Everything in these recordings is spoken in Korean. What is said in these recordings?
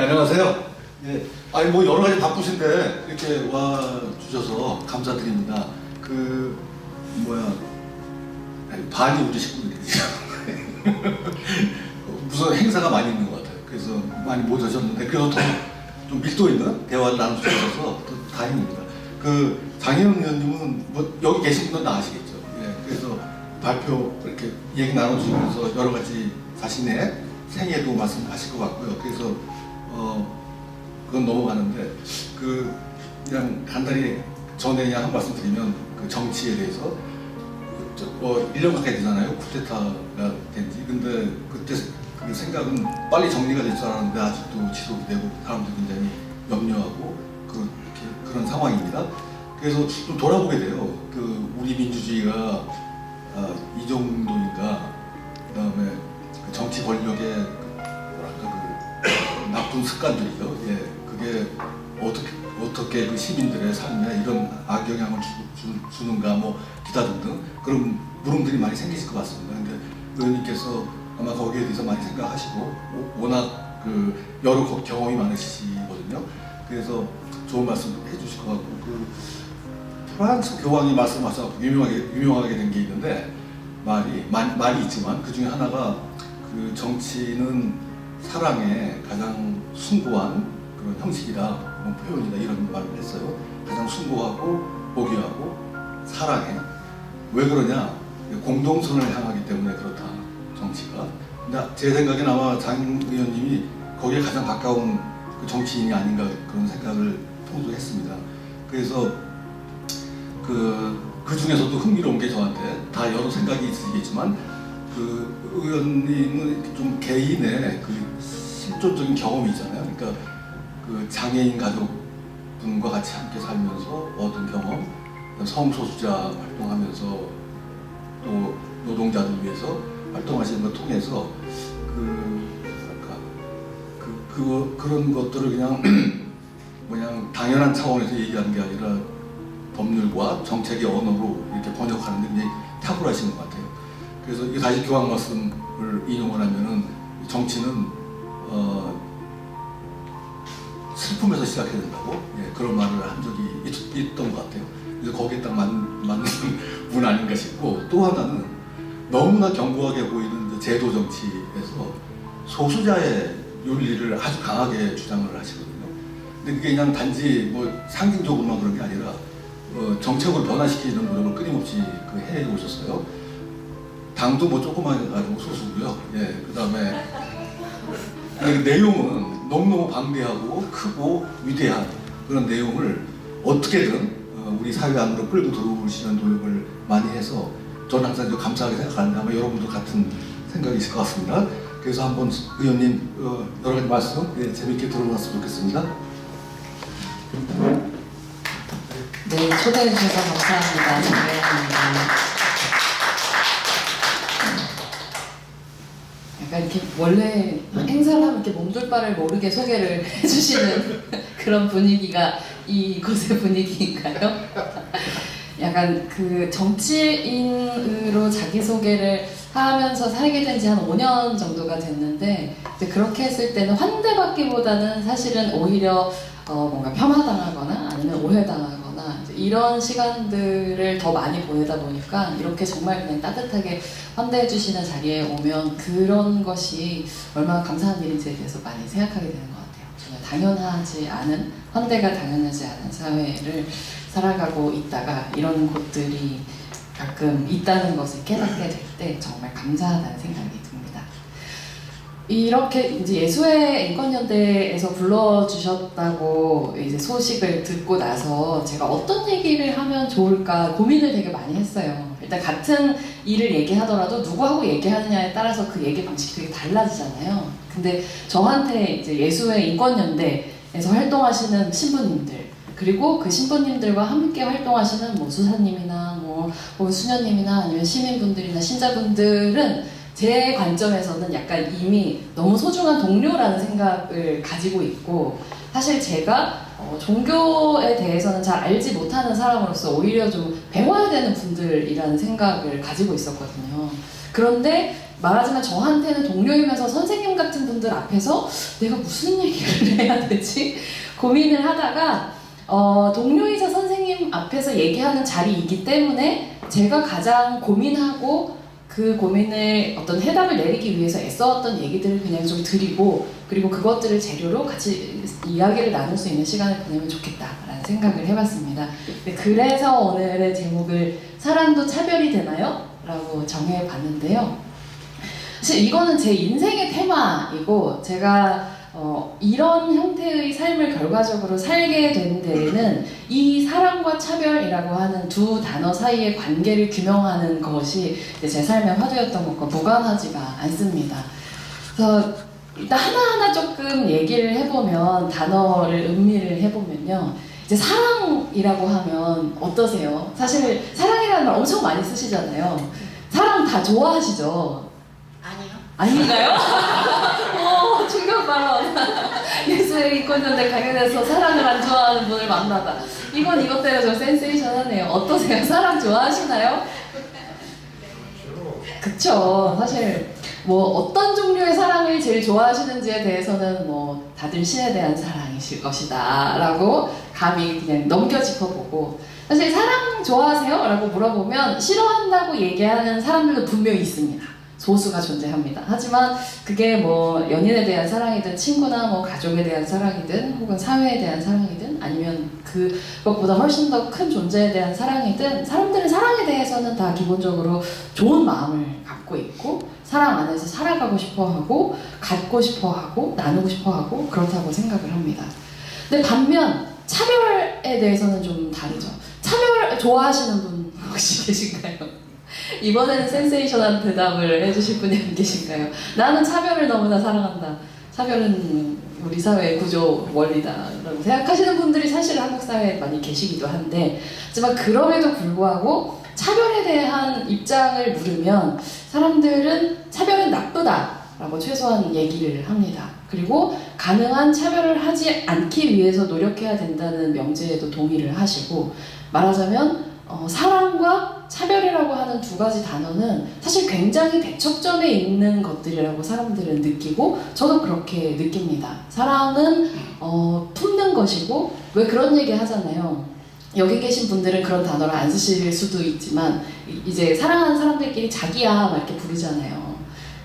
네, 안녕하세요. 예, 아니 뭐 여러 가지 바쁘신데 이렇게 와 주셔서 감사드립니다. 그 뭐야 반이 우리 식구들이죠. 무슨 행사가 많이 있는 것 같아요. 그래서 많이 못 오셨는데 그래도 더 좀 밀도 있는 대화를 나눌 수 있어서 또 다행입니다. 그 장혜영 의원님은 뭐 여기 계신 분은 다 아시겠죠. 예, 그래서 발표 이렇게 얘기 나눠주시면서 여러 가지 자신의 생애도 말씀하실 것 같고요. 그래서 그건 넘어가는데 그냥 간단히 전에 그냥 한 말씀 드리면 그 정치에 대해서 1년 가까이 되잖아요. 쿠데타가 된지. 근데 그때 그 생각은 빨리 정리가 될 줄 알았는데 아직도 지속이 되고 사람들이 굉장히 염려하고 그런 상황입니다. 그래서 좀 돌아보게 돼요. 그 우리 민주주의가 이 정도인가. 그다음에 그 정치 권력의 뭐랄까 그 나쁜 습관들이죠. 예, 그게 어떻게 그 시민들의 삶에 이런 악영향을 주는가 뭐 기타 등등 그런 물음들이 많이 생기실 것 같습니다. 근데 의원님께서 아마 거기에 대해서 많이 생각하시고 워낙 그 여러 경험이 많으시거든요. 그래서 좋은 말씀 해주실 것 같고 그 프랑스 교황이 말씀하셔서 유명하게 된 게 있는데 말이 있지만 그 중에 하나가 그 정치는 사랑의 가장 숭고한 그런 형식이다, 뭐 표현이다 이런 말을 했어요. 가장 숭고하고 보기하고 사랑해. 왜 그러냐? 공동선을 향하기 때문에 그렇다. 정치가. 근데 제 생각엔 아마 장 의원님이 거기에 가장 가까운 그 정치인이 아닌가 그런 생각을 평소에 했습니다. 그래서 그 중에서도 흥미로운 게 저한테 다 여러 생각이 있으시겠지만 그 의원님은 좀 개인의 그 실존적인 경험이 있잖아요. 그러니까 그 장애인 가족분과 같이 함께 살면서 얻은 경험, 성소수자 활동하면서 또 노동자들 위해서 활동하시는 걸 통해서 그런 것들을 그냥 당연한 차원에서 얘기하는 게 아니라 법률과 정책의 언어로 이렇게 번역하는 데 굉장히 탁월하시는 것 같아요. 그래서 이게 다시 교황 말씀을 인용을 하면은 정치는 슬픔에서 시작해야 된다고 그런 말을 한 적이 있던 것 같아요. 그래서 거기에 딱 맞는 분 아닌가 싶고 또 하나는 너무나 견고하게 보이는 제도 정치에서 소수자의 윤리를 아주 강하게 주장을 하시거든요. 근데 그게 그냥 단지 뭐 상징적으로만 그런 게 아니라 정책을 변화시키는 노력을 끊임없이 해 오셨어요. 당도 뭐 조그만 가지고 소수고요. 예, 그다음에 내용은 너무너무 방대하고 크고 위대한 그런 내용을 어떻게든 우리 사회 안으로 끌고 들어오시는 노력을 많이 해서 저는 항상 감사하게 생각하는데 아마 여러분도 같은 생각이 있을 것 같습니다. 그래서 한번 의원님 여러 가지 말씀 재밌게 들어봤으면 좋겠습니다. 네, 초대해 주셔서 감사합니다. 장혜영입니다. 약간 이렇게 원래 행사를 하면 이렇게 몸둘 바를 모르게 소개를 해주시는 그런 분위기가 이곳의 분위기인가요? 약간 그 정치인으로 자기소개를 하면서 살게 된 지 한 5년 정도가 됐는데 이제 그렇게 했을 때는 환대받기보다는 사실은 오히려 뭔가 폄하당하거나 아니면 오해당하거나 이런 시간들을 더 많이 보내다 보니까 이렇게 정말 그냥 따뜻하게 환대해 주시는 자리에 오면 그런 것이 얼마나 감사한 일인지에 대해서 많이 생각하게 되는 것 같아요. 정말 당연하지 않은, 환대가 당연하지 않은 사회를 살아가고 있다가 이런 곳들이 가끔 있다는 것을 깨닫게 될 때 정말 감사하다는 생각이 듭니다. 이렇게 이제 예수의 인권연대에서 불러주셨다고 이제 소식을 듣고 나서 제가 어떤 얘기를 하면 좋을까 고민을 되게 많이 했어요. 일단 같은 일을 얘기하더라도 누구하고 얘기하느냐에 따라서 그 얘기 방식이 되게 달라지잖아요. 근데 저한테 이제 예수의 인권연대에서 활동하시는 신부님들 그리고 그 신부님들과 함께 활동하시는 뭐 수사님이나 뭐 수녀님이나 아니면 시민분들이나 신자분들은 제 관점에서는 약간 이미 너무 소중한 동료라는 생각을 가지고 있고 사실 제가 종교에 대해서는 잘 알지 못하는 사람으로서 오히려 좀 배워야 되는 분들이라는 생각을 가지고 있었거든요. 그런데 말하자면 저한테는 동료이면서 선생님 같은 분들 앞에서 내가 무슨 얘기를 해야 되지? 고민을 하다가 동료이자 선생님 앞에서 얘기하는 자리이기 때문에 제가 가장 고민하고 그 고민을 어떤 해답을 내리기 위해서 애써왔던 얘기들을 그냥 좀 드리고 그리고 그것들을 재료로 같이 이야기를 나눌 수 있는 시간을 보내면 좋겠다라는 생각을 해봤습니다. 그래서 오늘의 제목을 사랑도 차별이 되나요? 라고 정해봤는데요. 사실 이거는 제 인생의 테마이고 제가 이런 형태의 삶을 결과적으로 살게 된 데에는 이 사랑과 차별이라고 하는 두 단어 사이의 관계를 규명하는 것이 제 삶의 화두였던 것과 무관하지가 않습니다. 그래서 일단 하나하나 조금 얘기를 해보면 단어를 음미를 해보면요. 이제 사랑이라고 하면 어떠세요? 사실 사랑이라는 말 엄청 많이 쓰시잖아요. 사랑 다 좋아하시죠? 아니요. 아닌가요? 충격 발언. 예수의 이권전대 강연에서 사랑을 안 좋아하는 분을 만나다. 이건 이것대로 좀 센세이션하네요. 어떠세요? 사랑 좋아하시나요? 그쵸. 사실 뭐 어떤 종류의 사랑을 제일 좋아하시는지에 대해서는 뭐 다들 신에 대한 사랑이실 것이다 라고 감히 그냥 넘겨 짚어보고 사실 사랑 좋아하세요? 라고 물어보면 싫어한다고 얘기하는 사람들도 분명히 있습니다. 소수가 존재합니다. 하지만 그게 뭐 연인에 대한 사랑이든 친구나 뭐 가족에 대한 사랑이든 혹은 사회에 대한 사랑이든 아니면 그것보다 훨씬 더 큰 존재에 대한 사랑이든 사람들은 사랑에 대해서는 다 기본적으로 좋은 마음을 갖고 있고 사랑 안에서 살아가고 싶어하고 갖고 싶어하고 나누고 싶어하고 그렇다고 생각을 합니다. 근데 반면 차별에 대해서는 좀 다르죠. 차별 좋아하시는 분 혹시 계신가요? 이번에는 센세이션한 대답을 해주실 분이 안 계신가요? 나는 차별을 너무나 사랑한다. 차별은 우리 사회의 구조 원리다라고 생각하시는 분들이 사실 한국 사회에 많이 계시기도 한데 하지만 그럼에도 불구하고 차별에 대한 입장을 물으면 사람들은 차별은 나쁘다라고 최소한 얘기를 합니다. 그리고 가능한 차별을 하지 않기 위해서 노력해야 된다는 명제에도 동의를 하시고 말하자면 사랑과 차별이라고 하는 두 가지 단어는 사실 굉장히 대척점에 있는 것들이라고 사람들은 느끼고 저도 그렇게 느낍니다. 사랑은 품는 것이고 왜 그런 얘기 하잖아요. 여기 계신 분들은 그런 단어를 안 쓰실 수도 있지만 이제 사랑하는 사람들끼리 자기야 막 이렇게 부르잖아요.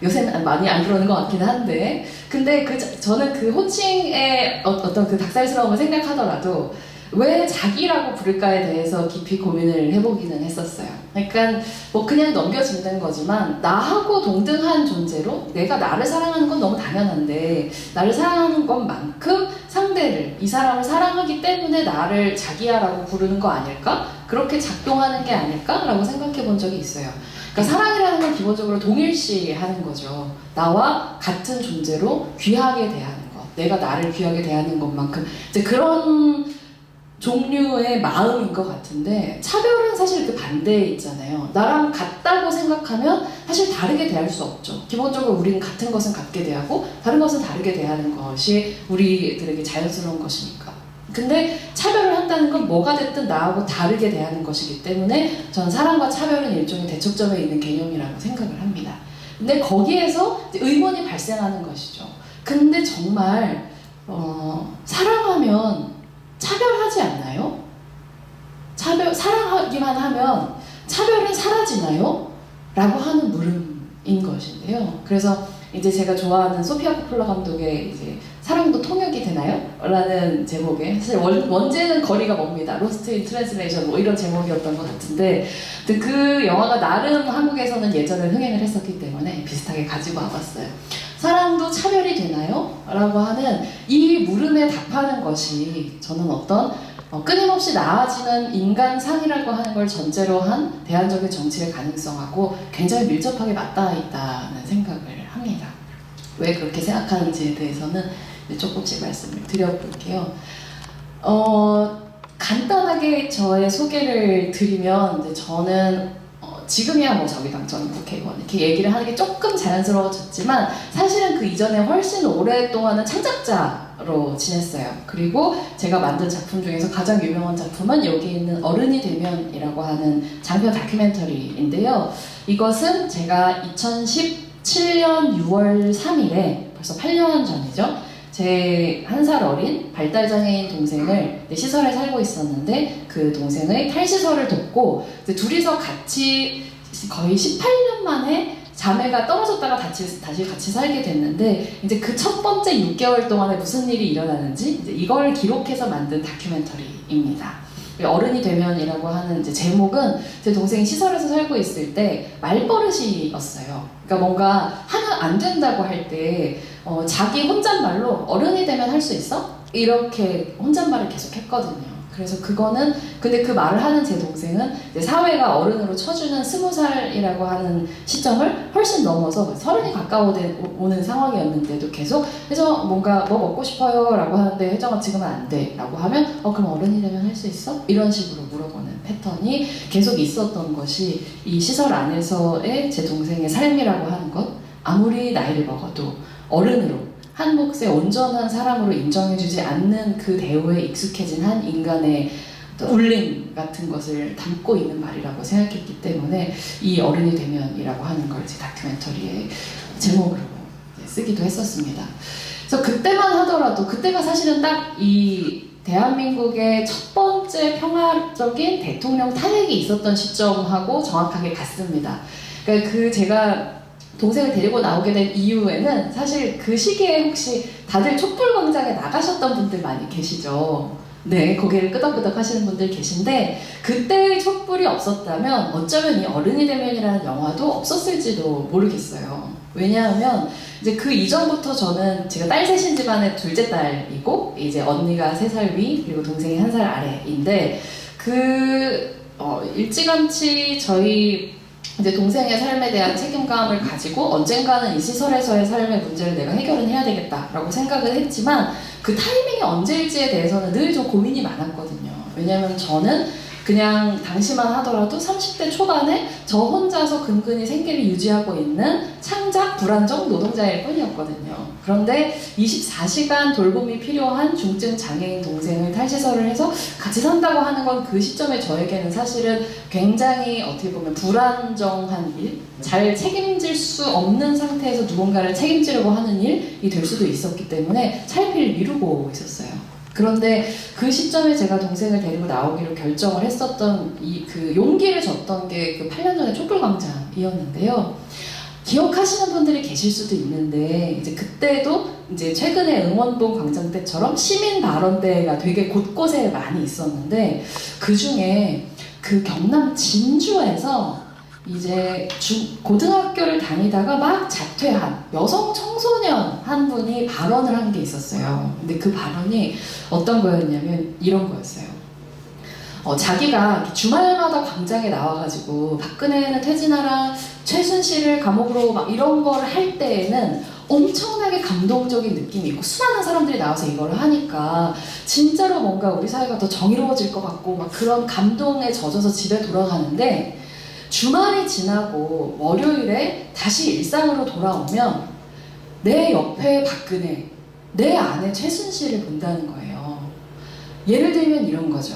요새는 많이 안 그러는 것 같긴 한데 근데 저는 그 호칭의 어떤 그 닭살스러움을 생각하더라도 왜 자기라고 부를까에 대해서 깊이 고민을 해보기는 했었어요. 그러니까 뭐 그냥 넘겨짚는 거지만 나하고 동등한 존재로 내가 나를 사랑하는 건 너무 당연한데 나를 사랑하는 것만큼 상대를 이 사람을 사랑하기 때문에 나를 자기야라고 부르는 거 아닐까? 그렇게 작동하는 게 아닐까라고 생각해 본 적이 있어요. 그러니까 사랑이라는 건 기본적으로 동일시하는 거죠. 나와 같은 존재로 귀하게 대하는 것, 내가 나를 귀하게 대하는 것만큼 이제 그런 종류의 마음인 것 같은데 차별은 사실 그 반대에 있잖아요. 나랑 같다고 생각하면 사실 다르게 대할 수 없죠. 기본적으로 우리는 같은 것은 같게 대하고 다른 것은 다르게 대하는 것이 우리들에게 자연스러운 것이니까. 근데 차별을 한다는 건 뭐가 됐든 나하고 다르게 대하는 것이기 때문에 저는 사랑과 차별은 일종의 대척점에 있는 개념이라고 생각을 합니다. 근데 거기에서 이제 의문이 발생하는 것이죠. 근데 정말 사랑하면 차별하지 않나요? 사랑하기만 하면 차별은 사라지나요? 라고 하는 물음인 것인데요. 그래서 이제 제가 좋아하는 소피아 코폴라 감독의 이제 사랑도 통역이 되나요? 라는 제목의 사실 원제는 거리가 멉니다. 로스트 인 트랜슬레이션 뭐 이런 제목이었던 것 같은데 그 영화가 나름 한국에서는 예전에 흥행을 했었기 때문에 비슷하게 가지고 와봤어요. 사랑도 차별이 되나요? 라고 하는 이 물음에 답하는 것이 저는 어떤 끊임없이 나아지는 인간상이라고 하는 걸 전제로 한 대안적인 정치의 가능성하고 굉장히 밀접하게 맞닿아 있다는 생각을 합니다. 왜 그렇게 생각하는지에 대해서는 조금씩 말씀을 드려볼게요. 간단하게 저의 소개를 드리면 이제 저는 지금이야 뭐 정의당 전 국회의원 이렇게 얘기를 하는 게 조금 자연스러워졌지만 사실은 그 이전에 훨씬 오랫동안은 창작자로 지냈어요. 그리고 제가 만든 작품 중에서 가장 유명한 작품은 여기 있는 어른이 되면이라고 하는 장편 다큐멘터리인데요. 이것은 제가 2007년 6월 3일에 벌써 8년 전이죠. 제 1살 어린 발달장애인 동생을 시설에 살고 있었는데 그 동생의 탈시설을 돕고 둘이서 같이 거의 18년 만에 자매가 떨어졌다가 다시 같이 살게 됐는데 이제 그 첫 번째 6개월 동안에 무슨 일이 일어나는지 이제 이걸 기록해서 만든 다큐멘터리입니다. 어른이 되면이라고 하는 이제 제목은 제 동생이 시설에서 살고 있을 때 말버릇이었어요. 그러니까 뭔가 하면 안 된다고 할 때 자기 혼잣말로 어른이 되면 할 수 있어? 이렇게 혼잣말을 계속 했거든요. 그래서 그거는 근데 그 말을 하는 제 동생은 이제 사회가 어른으로 쳐주는 20살이라고 하는 시점을 훨씬 넘어서 30이 가까워오는 상황이었는데도 계속 혜정 뭔가 뭐 먹고 싶어요 라고 하는데 혜정아 지금은 안 돼 라고 하면 그럼 어른이 되면 할 수 있어? 이런 식으로 물어보는 패턴이 계속 있었던 것이 이 시설 안에서의 제 동생의 삶이라고 하는 것. 아무리 나이를 먹어도 어른으로 한 몫의 온전한 사람으로 인정해주지 않는 그 대우에 익숙해진 한 인간의 울림 같은 것을 담고 있는 말이라고 생각했기 때문에 이 어른이 되면이라고 하는 걸 제 다큐멘터리의 제목으로 쓰기도 했었습니다. 그래서 그때만 하더라도 그때가 사실은 딱 이 대한민국의 첫 번째 평화적인 대통령 탄핵이 있었던 시점하고 정확하게 같습니다. 그러니까 제가 동생을 데리고 나오게 된 이유에는 사실 그 시기에 혹시 다들 촛불광장에 나가셨던 분들 많이 계시죠? 네, 고개를 끄덕끄덕 하시는 분들 계신데 그때 촛불이 없었다면 어쩌면 이 어른이 되면이라는 영화도 없었을지도 모르겠어요. 왜냐하면 이제 그 이전부터 저는 제가 딸 셋인 집안의 둘째 딸이고 이제 언니가 3살 위 그리고 동생이 1살 아래인데 일찌감치 저희 이제 동생의 삶에 대한 책임감을 가지고 언젠가는 이 시설에서의 삶의 문제를 내가 해결은 해야 되겠다라고 생각을 했지만 그 타이밍이 언제일지에 대해서는 늘 좀 고민이 많았거든요. 왜냐하면 저는 그냥 당시만 하더라도 30대 초반에 저 혼자서 근근히 생계를 유지하고 있는 창작 불안정 노동자일 뿐이었거든요. 그런데 24시간 돌봄이 필요한 중증 장애인 동생을 탈시설을 해서 같이 산다고 하는 건 그 시점에 저에게는 사실은 굉장히 어떻게 보면 불안정한 일, 잘 책임질 수 없는 상태에서 누군가를 책임지려고 하는 일이 될 수도 있었기 때문에 차일피일 미루고 있었어요. 그런데 그 시점에 제가 동생을 데리고 나오기로 결정을 했었던 그 용기를 줬던 게 그 8년 전에 촛불광장이었는데요. 기억하시는 분들이 계실 수도 있는데 이제 그때도 이제 최근에 응원봉 광장 때처럼 시민 발언대가 되게 곳곳에 많이 있었는데 그 중에 그 경남 진주에서 이제 고등학교를 다니다가 막 자퇴한 여성 청소년 한 분이 발언을 한 게 있었어요. 근데 그 발언이 어떤 거였냐면 이런 거였어요. 자기가 주말마다 광장에 나와가지고 박근혜는 퇴진하라, 최순실을 감옥으로 막 이런 걸 할 때에는 엄청나게 감동적인 느낌이 있고 수많은 사람들이 나와서 이걸 하니까 진짜로 뭔가 우리 사회가 더 정의로워질 것 같고 막 그런 감동에 젖어서 집에 돌아가는데 주말이 지나고 월요일에 다시 일상으로 돌아오면 내 옆에 박근혜, 내 안에 최순실을 본다는 거예요. 예를 들면 이런 거죠.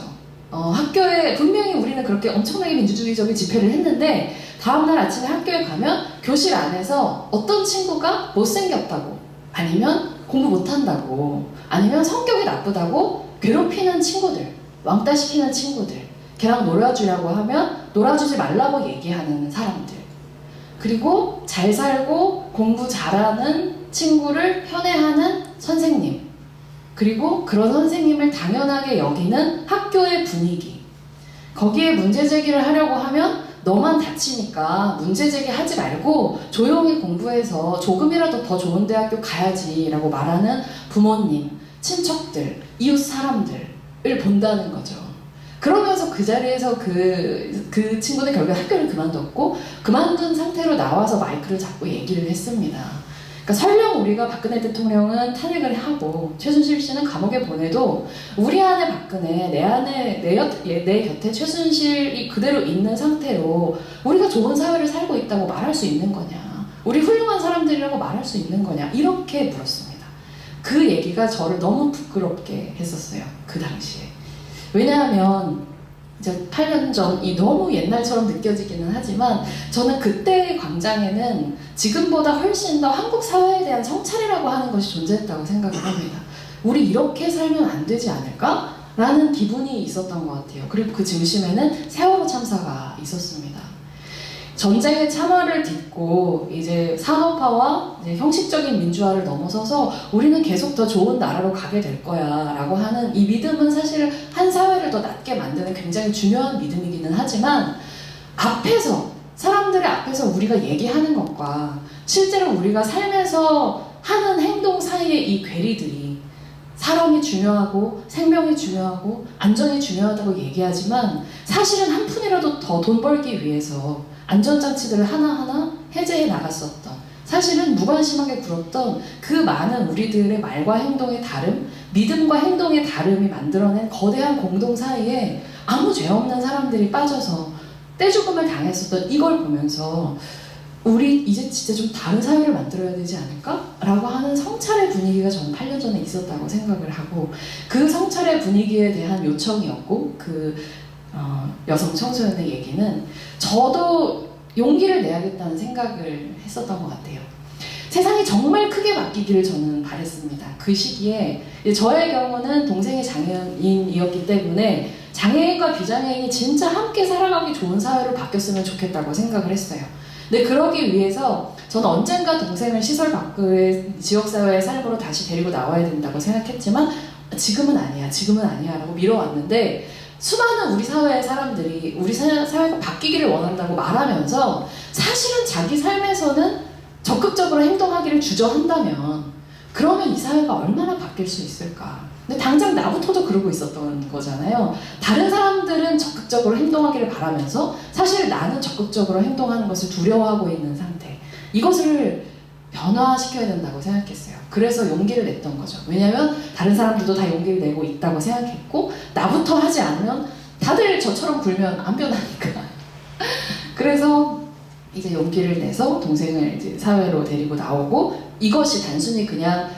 학교에 분명히 우리는 그렇게 엄청나게 민주주의적인 집회를 했는데 다음날 아침에 학교에 가면 교실 안에서 어떤 친구가 못생겼다고 아니면 공부 못한다고 아니면 성격이 나쁘다고 괴롭히는 친구들, 왕따시키는 친구들 걔랑 놀아주려고 하면 놀아주지 말라고 얘기하는 사람들 그리고 잘 살고 공부 잘하는 친구를 편애하는 선생님 그리고 그런 선생님을 당연하게 여기는 학교의 분위기 거기에 문제 제기를 하려고 하면 너만 다치니까 문제 제기하지 말고 조용히 공부해서 조금이라도 더 좋은 대학교 가야지 라고 말하는 부모님, 친척들, 이웃 사람들을 본다는 거죠. 그러면서 그 자리에서 그 친구는 결국 학교를 그만뒀고 그만둔 상태로 나와서 마이크를 잡고 얘기를 했습니다. 그러니까 설령 우리가 박근혜 대통령은 탄핵을 하고 최순실 씨는 감옥에 보내도 우리 안에 박근혜, 내 곁에 최순실이 그대로 있는 상태로 우리가 좋은 사회를 살고 있다고 말할 수 있는 거냐? 우리 훌륭한 사람들이라고 말할 수 있는 거냐? 이렇게 물었습니다. 그 얘기가 저를 너무 부끄럽게 했었어요. 그 당시에. 왜냐하면 이제 8년 전이 너무 옛날처럼 느껴지기는 하지만 저는 그때의 광장에는 지금보다 훨씬 더 한국 사회에 대한 성찰이라고 하는 것이 존재했다고 생각을 합니다. 우리 이렇게 살면 안 되지 않을까? 라는 기분이 있었던 것 같아요. 그리고 그 중심에는 세월호 참사가 있었습니다. 전쟁의 참화를 딛고 이제 산업화와 이제 형식적인 민주화를 넘어서서 우리는 계속 더 좋은 나라로 가게 될 거야 라고 하는 이 믿음은 사실 한 사회를 더 낫게 만드는 굉장히 중요한 믿음이기는 하지만 앞에서 사람들의 앞에서 우리가 얘기하는 것과 실제로 우리가 삶에서 하는 행동 사이의 이 괴리들이 사람이 중요하고 생명이 중요하고 안전이 중요하다고 얘기하지만 사실은 한 푼이라도 더 돈 벌기 위해서 안전장치들을 하나하나 해제해 나갔었던, 사실은 무관심하게 굴었던 그 많은 우리들의 말과 행동의 다름, 믿음과 행동의 다름이 만들어낸 거대한 공동 사이에 아무 죄 없는 사람들이 빠져서 떼죽음을 당했었던 이걸 보면서 우리 이제 진짜 좀 다른 사회를 만들어야 되지 않을까? 라고 하는 성찰의 분위기가 저는 8년 전에 있었다고 생각을 하고, 그 성찰의 분위기에 대한 요청이었고 그 여성 청소년의 얘기는 저도 용기를 내야겠다는 생각을 했었던 것 같아요. 세상이 정말 크게 바뀌기를 저는 바랬습니다. 그 시기에 저의 경우는 동생이 장애인이었기 때문에 장애인과 비장애인이 진짜 함께 살아가기 좋은 사회로 바뀌었으면 좋겠다고 생각을 했어요. 근데 그러기 위해서 저는 언젠가 동생을 시설 밖의 지역사회의 삶으로 다시 데리고 나와야 된다고 생각했지만 지금은 아니야 라고 미뤄왔는데, 수많은 우리 사회의 사람들이 우리 사회가 바뀌기를 원한다고 말하면서 사실은 자기 삶에서는 적극적으로 행동하기를 주저한다면 그러면 이 사회가 얼마나 바뀔 수 있을까? 근데 당장 나부터도 그러고 있었던 거잖아요. 다른 사람들은 적극적으로 행동하기를 바라면서 사실 나는 적극적으로 행동하는 것을 두려워하고 있는 상태. 이것을 변화시켜야 된다고 생각했어요. 그래서 용기를 냈던 거죠. 왜냐면 다른 사람들도 다 용기를 내고 있다고 생각했고 나부터 하지 않으면 다들 저처럼 굴면 안 변하니까. 그래서 이제 용기를 내서 동생을 이제 사회로 데리고 나오고, 이것이 단순히 그냥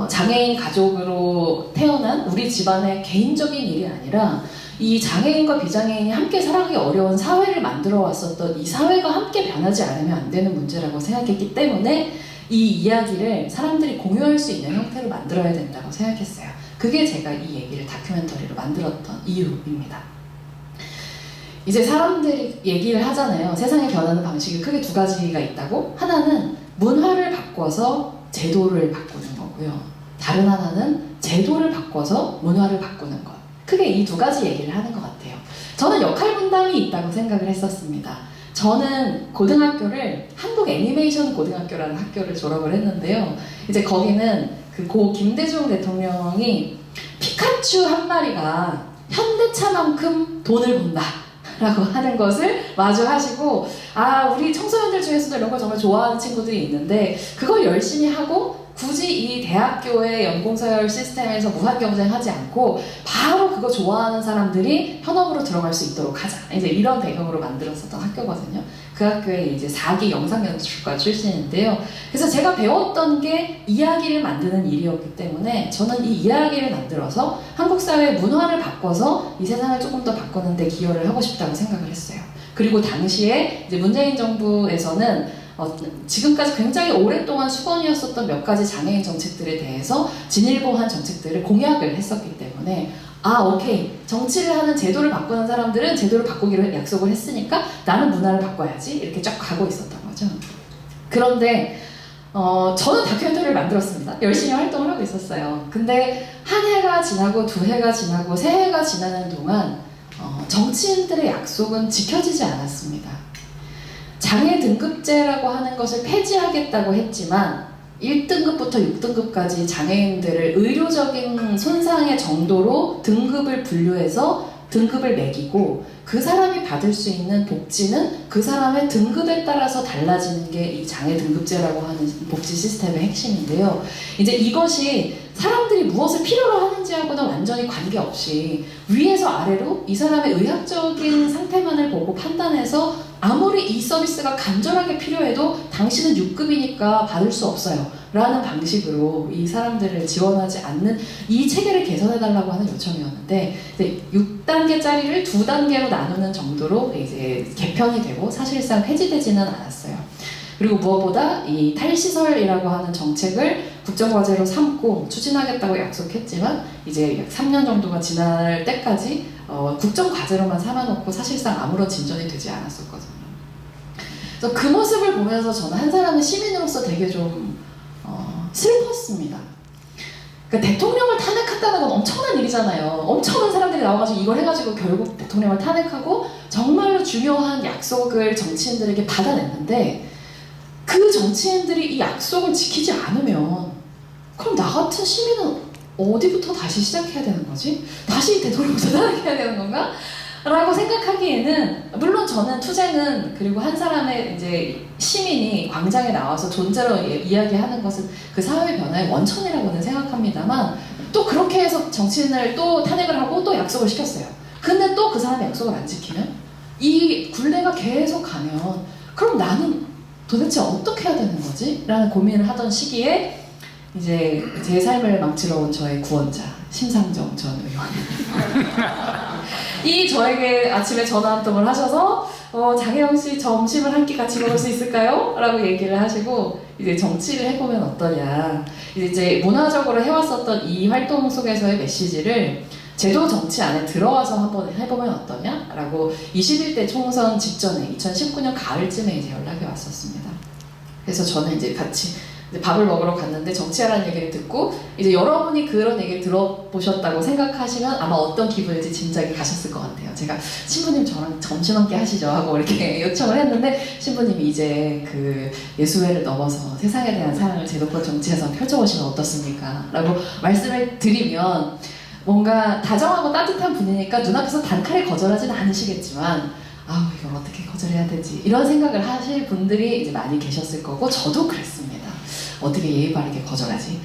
장애인 가족으로 태어난 우리 집안의 개인적인 일이 아니라 이 장애인과 비장애인이 함께 살아가기 어려운 사회를 만들어 왔었던 이 사회가 함께 변하지 않으면 안 되는 문제라고 생각했기 때문에 이 이야기를 사람들이 공유할 수 있는 형태로 만들어야 된다고 생각했어요. 그게 제가 이 얘기를 다큐멘터리로 만들었던 이유입니다. 이제 사람들이 얘기를 하잖아요. 세상이 변하는 방식이 크게 두 가지가 있다고. 하나는 문화를 바꿔서 제도를 바꾸는 거고요. 다른 하나는 제도를 바꿔서 문화를 바꾸는 것. 크게 이 두 가지 얘기를 하는 것 같아요. 저는 역할 분담이 있다고 생각을 했었습니다. 저는 고등학교를 한국 애니메이션 고등학교라는 학교를 졸업을 했는데요. 이제 거기는 그 고 김대중 대통령이 피카츄 한 마리가 현대차만큼 돈을 번다 라고 하는 것을 마주하시고, 우리 청소년들 중에서도 이런 걸 정말 좋아하는 친구들이 있는데 그걸 열심히 하고 굳이 이 대학교의 연공서열 시스템에서 무한 경쟁하지 않고 바로 그거 좋아하는 사람들이 현업으로 들어갈 수 있도록 하자. 이제 이런 배경으로 만들었었던 학교거든요. 그 학교에 이제 4기 영상연출과 출신인데요. 그래서 제가 배웠던 게 이야기를 만드는 일이었기 때문에 저는 이 이야기를 만들어서 한국 사회의 문화를 바꿔서 이 세상을 조금 더 바꾸는 데 기여를 하고 싶다고 생각을 했어요. 그리고 당시에 이제 문재인 정부에서는 지금까지 굉장히 오랫동안 수건이었었던 몇 가지 장애인 정책들에 대해서 진일보한 정책들을 공약을 했었기 때문에 오케이, 정치를 하는 제도를 바꾸는 사람들은 제도를 바꾸기로 약속을 했으니까 나는 문화를 바꿔야지, 이렇게 쫙 가고 있었던 거죠. 그런데 저는 다큐멘터리를 만들었습니다. 열심히 활동을 하고 있었어요. 근데 한 해가 지나고 두 해가 지나고 세 해가 지나는 동안 정치인들의 약속은 지켜지지 않았습니다. 장애 등급제라고 하는 것을 폐지하겠다고 했지만 1등급부터 6등급까지 장애인들을 의료적인 손상의 정도로 등급을 분류해서 등급을 매기고 그 사람이 받을 수 있는 복지는 그 사람의 등급에 따라서 달라지는 게 이 장애 등급제라고 하는 복지 시스템의 핵심인데요. 이제 이것이 사람들이 무엇을 필요로 하는지하고는 완전히 관계없이 위에서 아래로 이 사람의 의학적인 상태만을 보고 판단해서 아무리 이 서비스가 간절하게 필요해도 당신은 6급이니까 받을 수 없어요 라는 방식으로 이 사람들을 지원하지 않는 이 체계를 개선해달라고 하는 요청이었는데, 이제 6단계짜리를 2단계로 나누는 정도로 이제 개편이 되고 사실상 폐지되지는 않았어요. 그리고 무엇보다 이 탈시설이라고 하는 정책을 국정과제로 삼고 추진하겠다고 약속했지만 이제 약 3년 정도가 지날 때까지 국정과제로만 삼아놓고 사실상 아무런 진전이 되지 않았었거든요. 그래서 그 모습을 보면서 저는 한 사람의 시민으로서 되게 좀 슬펐습니다. 그러니까 대통령을 탄핵한다는 건 엄청난 일이잖아요. 엄청난 사람들이 나와가지고 이걸 해가지고 결국 대통령을 탄핵하고 정말로 중요한 약속을 정치인들에게 받아냈는데, 그 정치인들이 이 약속을 지키지 않으면 그럼 나 같은 시민은 어디부터 다시 시작해야 되는 거지? 다시 대통령부터 탄핵해야 되는 건가? 라고 생각하기에는, 물론 저는 투쟁은, 그리고 한 사람의 이제 시민이 광장에 나와서 존재로 이야기하는 것은 그 사회 변화의 원천이라고는 생각합니다만, 또 그렇게 해서 정치인을 또 탄핵을 하고 또 약속을 시켰어요. 근데 또 그 사람이 약속을 안 지키면 이 굴레가 계속 가면 그럼 나는 도대체 어떻게 해야 되는 거지? 라는 고민을 하던 시기에 이제 제 삶을 망치러 온 저의 구원자 심상정 전 의원 이 저에게 아침에 전화 한 통을 하셔서 장혜영 씨 점심을 한 끼 같이 먹을 수 있을까요? 라고 얘기를 하시고, 이제 정치를 해보면 어떠냐, 이제 문화적으로 해왔었던 이 활동 속에서의 메시지를 제도 정치 안에 들어와서 한번 해보면 어떠냐? 라고 21대 총선 직전에 2019년 가을쯤에 이제 연락이 왔었습니다. 그래서 저는 이제 같이 이제 밥을 먹으러 갔는데 정치하라는 얘기를 듣고, 이제 여러분이 그런 얘기를 들어보셨다고 생각하시면 아마 어떤 기분일지 짐작이 가셨을 것 같아요. 제가 신부님 저랑 점심 함께 하시죠 하고 이렇게 요청을 했는데, 신부님이 이제 그 예수회를 넘어서 세상에 대한 사랑을 제도권 정치에서 펼쳐보시면 어떻습니까? 라고 말씀을 드리면, 뭔가 다정하고 따뜻한 분이니까 눈앞에서 단칼에 거절하지는 않으시겠지만, 아우 이걸 어떻게 거절해야 되지, 이런 생각을 하실 분들이 이제 많이 계셨을 거고, 저도 그랬습니다. 어떻게 예의 바르게 거절하지?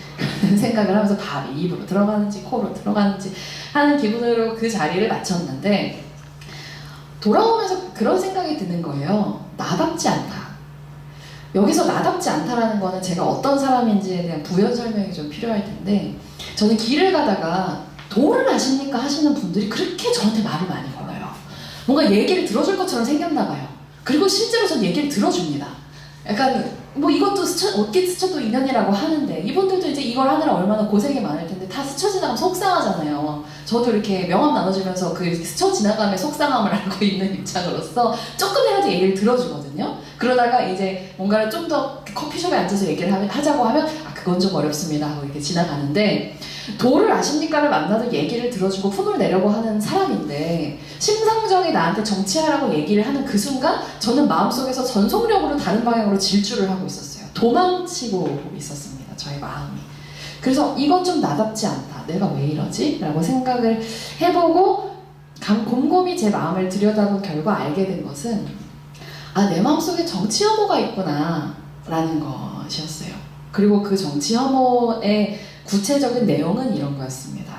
생각을 하면서 밥이 입으로 들어가는지 코로 들어가는지 하는 기분으로 그 자리를 마쳤는데, 돌아오면서 그런 생각이 드는 거예요. 나답지 않다. 여기서 나답지 않다라는 거는 제가 어떤 사람인지에 대한 부연 설명이 좀 필요할 텐데, 저는 길을 가다가 도를 아십니까? 하시는 분들이 그렇게 저한테 말을 많이 걸어요. 뭔가 얘기를 들어줄 것처럼 생겼나 봐요. 그리고 실제로 전 얘기를 들어줍니다. 약간 뭐 이것도 어깨 스쳐도 인연이라고 하는데, 이분들도 이제 이걸 하느라 얼마나 고생이 많을 텐데 다 스쳐 지나가면 속상하잖아요. 저도 이렇게 명함 나눠주면서 그 스쳐 지나감의 속상함을 알고 있는 입장으로서 조금이라도 얘기를 들어주거든요. 그러다가 이제 뭔가를 좀 더 커피숍에 앉아서 얘기를 하자고 하면 그건 좀 어렵습니다 하고 이렇게 지나가는데, 도를 아십니까를 만나도 얘기를 들어주고 품을 내려고 하는 사람인데, 심상정이 나한테 정치하라고 얘기를 하는 그 순간 저는 마음속에서 전속력으로 다른 방향으로 질주를 하고 있었어요. 도망치고 있었습니다, 저의 마음이. 그래서 이건 좀 나답지 않다, 내가 왜 이러지? 라고 생각을 해보고 곰곰이 제 마음을 들여다본 결과 알게 된 것은, 내 마음속에 정치 혐오가 있구나 라는 것이었어요. 그리고 그 정치 혐오의 구체적인 내용은 이런 거였습니다.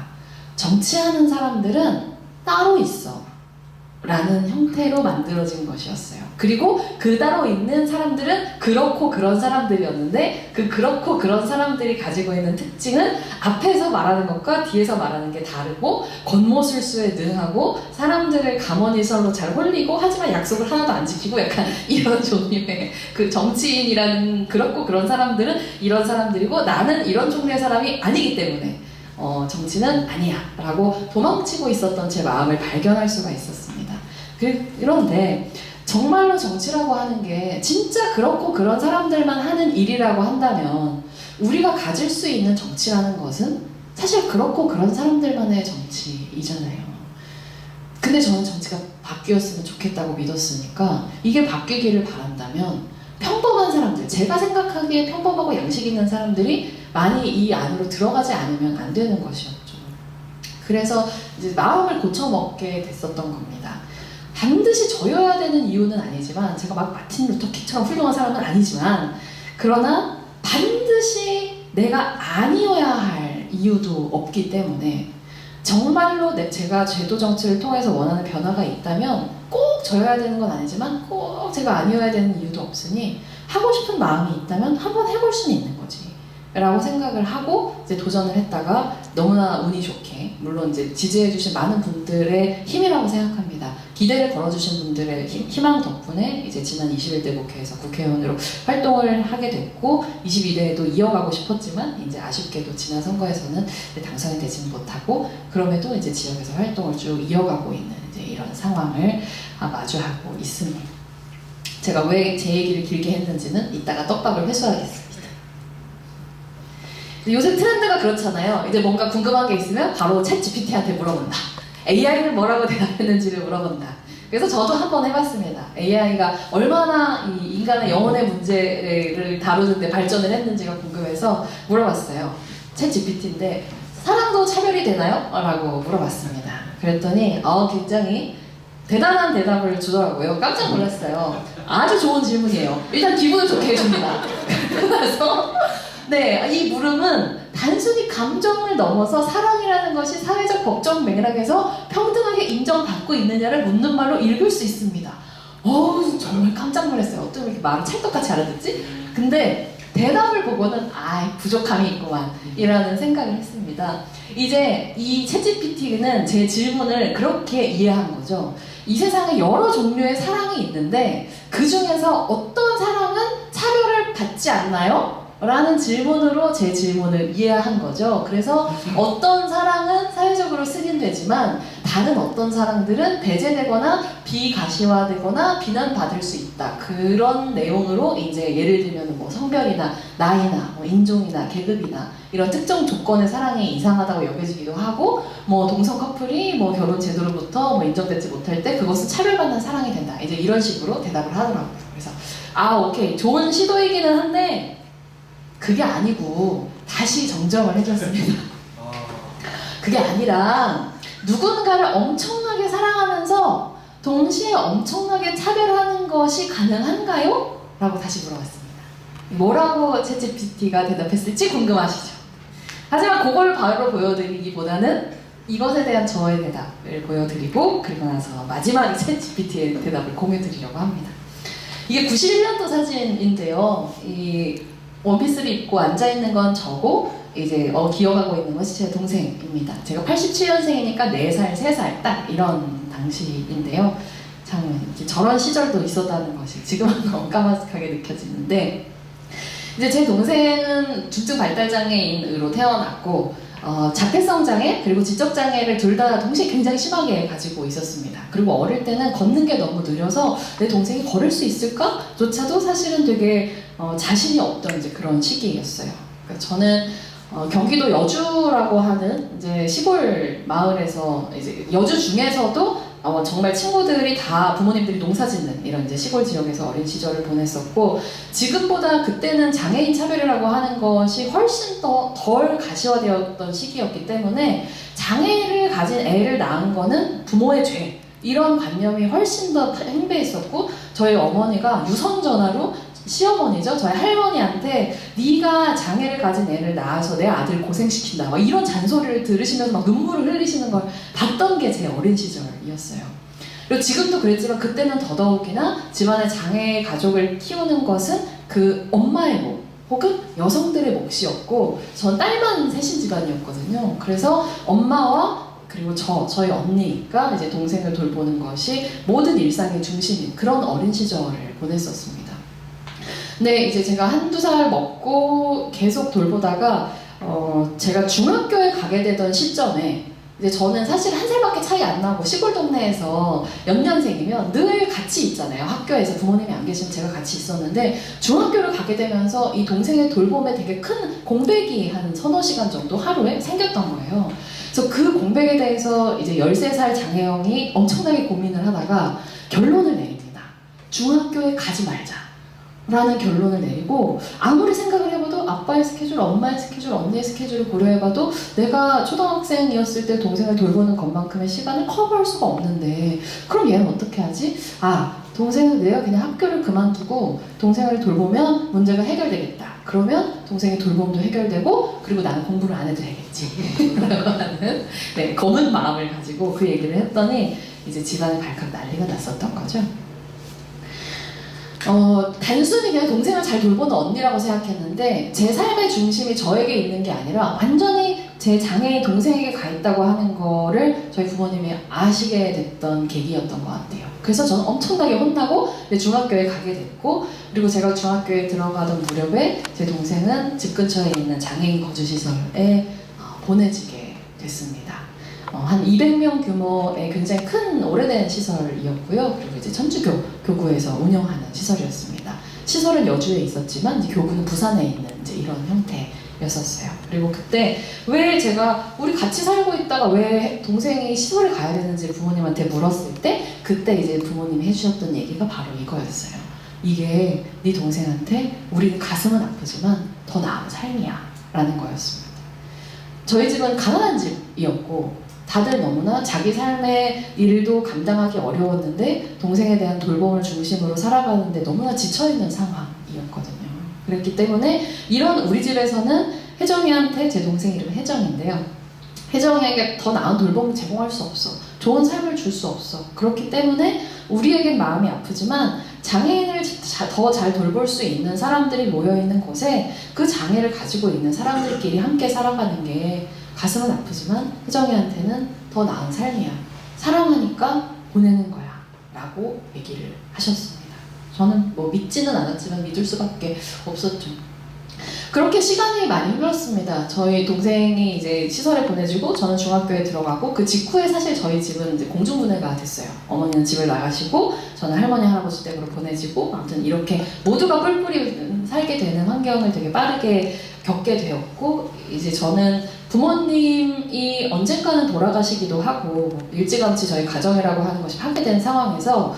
정치하는 사람들은 따로 있어 라는 형태로 만들어진 것이었어요. 그리고 그 따로 있는 사람들은 그렇고 그런 사람들이었는데, 그 그렇고 그런 사람들이 가지고 있는 특징은 앞에서 말하는 것과 뒤에서 말하는 게 다르고, 권모술수에 능하고 사람들을 감언이설로 잘 홀리고, 하지만 약속을 하나도 안 지키고, 약간 이런 종류의 그 정치인이라는 그렇고 그런 사람들은 이런 사람들이고, 나는 이런 종류의 사람이 아니기 때문에 정치는 아니야 라고 도망치고 있었던 제 마음을 발견할 수가 있었습니다. 그런데 정말로 정치라고 하는 게 진짜 그렇고 그런 사람들만 하는 일이라고 한다면, 우리가 가질 수 있는 정치라는 것은 사실 그렇고 그런 사람들만의 정치이잖아요. 근데 저는 정치가 바뀌었으면 좋겠다고 믿었으니까, 이게 바뀌기를 바란다면 평범한 사람들, 제가 생각하기에 평범하고 양식 있는 사람들이 많이 이 안으로 들어가지 않으면 안 되는 것이었죠. 그래서 이제 마음을 고쳐먹게 됐었던 겁니다. 반드시 저여야 되는 이유는 아니지만, 제가 막 마틴 루터 킹처럼 훌륭한 사람은 아니지만, 그러나 반드시 내가 아니어야 할 이유도 없기 때문에, 정말로 제가 제도 정치를 통해서 원하는 변화가 있다면 꼭 저여야 되는 건 아니지만 꼭 제가 아니어야 되는 이유도 없으니, 하고 싶은 마음이 있다면 한번 해볼 수는 있는 거지. 라고 생각을 하고 이제 도전을 했다가 너무나 운이 좋게, 물론 이제 지지해주신 많은 분들의 힘이라고 생각합니다. 기대를 걸어주신 분들의 희망 덕분에 이제 지난 21대 국회에서 국회의원으로 활동을 하게 됐고 22대에도 이어가고 싶었지만 이제 아쉽게도 지난 선거에서는 당선이 되지는 못하고 그럼에도 이제 지역에서 활동을 쭉 이어가고 있는 이제 이런 상황을 마주하고 있습니다. 제가 왜 제 얘기를 길게 했는지는 이따가 떡밥을 회수하겠습니다. 요새 트렌드가 그렇잖아요. 이제 뭔가 궁금한 게 있으면 바로 챗 GPT한테 물어본다. AI는 뭐라고 대답했는지를 물어본다. 그래서 저도 한번 해봤습니다. AI가 얼마나 이 인간의 영혼의 문제를 다루는데 발전을 했는지가 궁금해서 물어봤어요. 챗 GPT인데 사랑도 차별이 되나요? 라고 물어봤습니다. 그랬더니 굉장히 대단한 대답을 주더라고요. 깜짝 놀랐어요. 아주 좋은 질문이에요. 일단 기분을 좋게 해줍니다. 그래서 네, 이 물음은 단순히 감정을 넘어서 사랑이라는 것이 사회적 법적 맥락에서 평등하게 인정받고 있느냐를 묻는 말로 읽을 수 있습니다. 정말 깜짝 놀랐어요. 어쩜 이렇게 말을 찰떡같이 알아듣지? 근데 대답을 보고는 부족함이 있구만 이라는 생각을 했습니다. 이제 이 챗GPT는 제 질문을 그렇게 이해한 거죠. 이 세상에 여러 종류의 사랑이 있는데 그 중에서 어떤 사랑은 차별을 받지 않나요? 라는 질문으로 제 질문을 이해한 거죠. 그래서 어떤 사랑은 사회적으로 승인되지만 다른 어떤 사랑들은 배제되거나 비가시화되거나 비난받을 수 있다. 그런 내용으로 이제 예를 들면 뭐 성별이나 나이나 뭐 인종이나 계급이나 이런 특정 조건의 사랑이 이상하다고 여겨지기도 하고 뭐 동성 커플이 뭐 결혼 제도로부터 뭐 인정되지 못할 때 그것은 차별받는 사랑이 된다. 이제 이런 식으로 대답을 하더라고요. 그래서 오케이. 좋은 시도이기는 한데 그게 아니고 다시 정정을 해줬습니다. 그게 아니라 누군가를 엄청나게 사랑하면서 동시에 엄청나게 차별하는 것이 가능한가요? 라고 다시 물어봤습니다. 뭐라고 챗GPT가 대답했을지 궁금하시죠? 하지만 그걸 바로 보여드리기보다는 이것에 대한 저의 대답을 보여드리고 그리고 나서 마지막에 챗GPT의 대답을 공유드리려고 합니다. 이게 91년도 사진인데요. 이 원피스를 입고 앉아있는 건 저고 이제 기억하고 있는 것이 제 동생입니다. 제가 87년생이니까 4살, 3살 딱 이런 당시인데요. 참 저런 시절도 있었다는 것이 지금은 너무 까마득하게 느껴지는데 이제 제 동생은 중증 발달장애인으로 태어났고 자폐성 장애 그리고 지적 장애를 둘 다 동시에 굉장히 심하게 가지고 있었습니다. 그리고 어릴 때는 걷는 게 너무 느려서 내 동생이 걸을 수 있을까?조차도 사실은 되게 자신이 없던 이제 그런 시기였어요. 그러니까 저는 경기도 여주라고 하는 이제 시골 마을에서 이제 여주 중에서도 정말 친구들이 다 부모님들이 농사짓는 이런 이제 시골 지역에서 어린 시절을 보냈었고 지금보다 그때는 장애인 차별이라고 하는 것이 훨씬 더 덜 가시화되었던 시기였기 때문에 장애를 가진 애를 낳은 거는 부모의 죄 이런 관념이 훨씬 더 행배했었고 저희 어머니가 유선전화로 시어머니죠. 저희 할머니한테 네가 장애를 가진 애를 낳아서 내 아들 고생시킨다 막 이런 잔소리를 들으시면서 막 눈물을 흘리시는 걸 봤던 게 제 어린 시절이었어요. 그리고 지금도 그랬지만 그때는 더더욱이나 집안의 장애 가족을 키우는 것은 그 엄마의 몫 혹은 여성들의 몫이었고 전 딸만 셋인 집안이었거든요. 그래서 엄마와 그리고 저희 언니가 이제 동생을 돌보는 것이 모든 일상의 중심인 그런 어린 시절을 보냈었습니다. 근데 이제 제가 한두 살 먹고 계속 돌보다가 제가 중학교에 가게 되던 시점에 이제 저는 사실 한 살밖에 차이 안 나고 시골 동네에서 연년생이면 늘 같이 있잖아요. 학교에서 부모님이 안 계시면 제가 같이 있었는데 중학교를 가게 되면서 이 동생의 돌봄에 되게 큰 공백이 한 서너 시간 정도 하루에 생겼던 거예요. 그래서 그 공백에 대해서 이제 13살 장혜영이 엄청나게 고민을 하다가 결론을 내립니다. 중학교에 가지 말자. 라는 결론을 내리고 아무리 생각을 해봐도 아빠의 스케줄, 엄마의 스케줄, 언니의 스케줄을 고려해봐도 내가 초등학생이었을 때 동생을 돌보는 것만큼의 시간을 커버할 수가 없는데 그럼 얘는 어떻게 하지? 동생은 내가 그냥 학교를 그만두고 동생을 돌보면 문제가 해결되겠다. 그러면 동생의 돌봄도 해결되고 그리고 나는 공부를 안 해도 되겠지 라고 하는 검은 마음을 가지고 그 얘기를 했더니 이제 집안에 발칵 난리가 났었던 거죠. 단순히 그냥 동생을 잘 돌보는 언니라고 생각했는데 제 삶의 중심이 저에게 있는 게 아니라 완전히 제 장애인 동생에게 가 있다고 하는 거를 저희 부모님이 아시게 됐던 계기였던 것 같아요. 그래서 저는 엄청나게 혼나고 중학교에 가게 됐고, 그리고 제가 중학교에 들어가던 무렵에 제 동생은 집 근처에 있는 장애인 거주시설에 보내지게 됐습니다. 한 200명 규모의 굉장히 큰 오래된 시설이었고요. 그리고 이제 천주교 교구에서 운영하는 시설이었습니다. 시설은 여주에 있었지만 이제 교구는 부산에 있는 이제 이런 형태였었어요. 그리고 그때 왜 제가 우리 같이 살고 있다가 왜 동생이 시설에 가야 되는지 부모님한테 물었을 때 그때 이제 부모님이 해주셨던 얘기가 바로 이거였어요. 이게 네 동생한테 우리는 가슴은 아프지만 더 나은 삶이야 라는 거였습니다. 저희 집은 가난한 집이었고 다들 너무나 자기 삶의 일도 감당하기 어려웠는데 동생에 대한 돌봄을 중심으로 살아가는데 너무나 지쳐있는 상황이었거든요. 그랬기 때문에 이런 우리 집에서는 혜정이한테, 제 동생 이름은 혜정인데요, 혜정이에게 더 나은 돌봄을 제공할 수 없어, 좋은 삶을 줄 수 없어. 그렇기 때문에 우리에겐 마음이 아프지만 장애인을 더 잘 돌볼 수 있는 사람들이 모여있는 곳에 그 장애를 가지고 있는 사람들끼리 함께 살아가는 게 가슴은 아프지만 혜정이한테는 더 나은 삶이야. 사랑하니까 보내는 거야 라고 얘기를 하셨습니다. 저는 뭐 믿지는 않았지만 믿을 수밖에 없었죠. 그렇게 시간이 많이 흘렀습니다. 저희 동생이 이제 시설에 보내주고 저는 중학교에 들어가고 그 직후에 사실 저희 집은 이제 공중분해가 됐어요. 어머니는 집을 나가시고 저는 할머니 할아버지 댁으로 보내지고, 아무튼 이렇게 모두가 뿔뿔이 살게 되는 환경을 되게 빠르게 겪게 되었고, 이제 저는 부모님이 언젠가는 돌아가시기도 하고 일찌감치 저희 가정이라고 하는 것이 파괴된 상황에서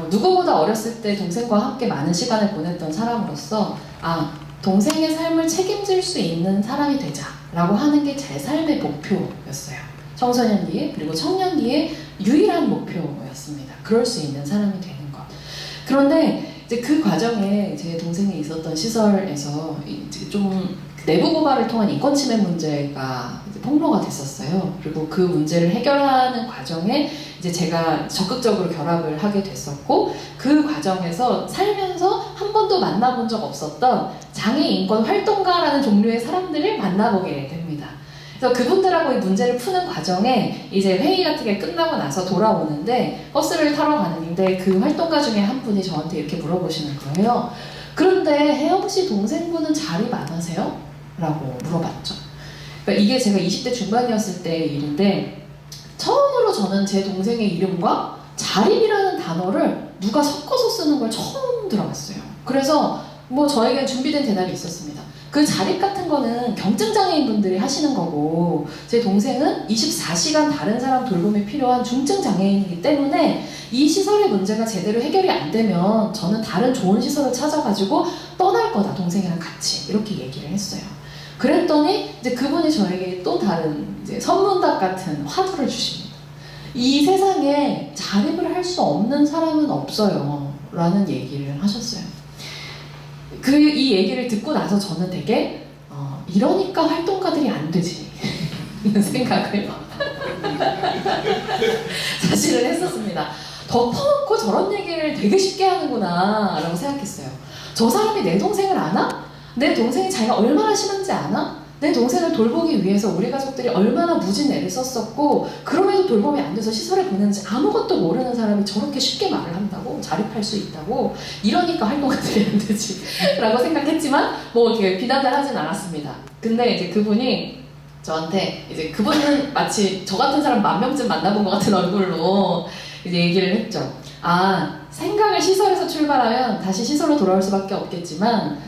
누구보다 어렸을 때 동생과 함께 많은 시간을 보냈던 사람으로서 동생의 삶을 책임질 수 있는 사람이 되자라고 하는 게 제 삶의 목표였어요. 청소년기에 그리고 청년기에 유일한 목표였습니다. 그럴 수 있는 사람이 되는 것. 그런데 이제 그 과정에 제 동생이 있었던 시설에서 이제 좀 내부 고발을 통한 인권 침해 문제가 이제 폭로가 됐었어요. 그리고 그 문제를 해결하는 과정에 이제 제가 적극적으로 결합을 하게 됐었고, 그 과정에서 살면서 한 번도 만나본 적 없었던 장애인권 활동가라는 종류의 사람들을 만나보게 됩니다. 그래서 그분들하고 이 문제를 푸는 과정에 이제 회의 같은 게 끝나고 나서 돌아오는데 버스를 타러 가는데 그 활동가 중에 한 분이 저한테 이렇게 물어보시는 거예요. 그런데 혜영 씨 동생분은 자립 안 하세요? 라고 물어봤죠. 그러니까 이게 제가 20대 중반이었을 때의 일인데 처음으로 저는 제 동생의 이름과 자립이라는 단어를 누가 섞어서 쓰는 걸 처음 들어봤어요. 그래서 뭐 저에겐 준비된 대답이 있었습니다. 그 자립 같은 거는 경증장애인분들이 하시는 거고 제 동생은 24시간 다른 사람 돌봄이 필요한 중증장애인이기 때문에 이 시설의 문제가 제대로 해결이 안 되면 저는 다른 좋은 시설을 찾아가지고 떠날 거다, 동생이랑 같이. 이렇게 얘기를 했어요. 그랬더니 이제 그분이 저에게 또 다른 이제 선문답 같은 화두를 주십니다. 이 세상에 자립을 할 수 없는 사람은 없어요 라는 얘기를 하셨어요. 이 얘기를 듣고 나서 저는 되게 이러니까 활동가들이 안 되지 이런 생각을 사실은 했었습니다. 덮어놓고 저런 얘기를 되게 쉽게 하는구나 라고 생각했어요. 저 사람이 내 동생을 아나? 내 동생이 자기가 얼마나 심한지 아나? 내 동생을 돌보기 위해서 우리 가족들이 얼마나 무진 애를 썼었고 그럼에도 돌봄이 안 돼서 시설에 보내는지 아무것도 모르는 사람이 저렇게 쉽게 말을 한다고? 자립할 수 있다고? 이러니까 활동가들이 안 되지 라고 생각했지만 뭐 이렇게 비난을 하진 않았습니다. 근데 이제 그분이 저한테 이제 그분은 마치 저 같은 사람 10,000명쯤 만나본 것 같은 얼굴로 이제 얘기를 했죠. 생각을 시설에서 출발하면 다시 시설로 돌아올 수밖에 없겠지만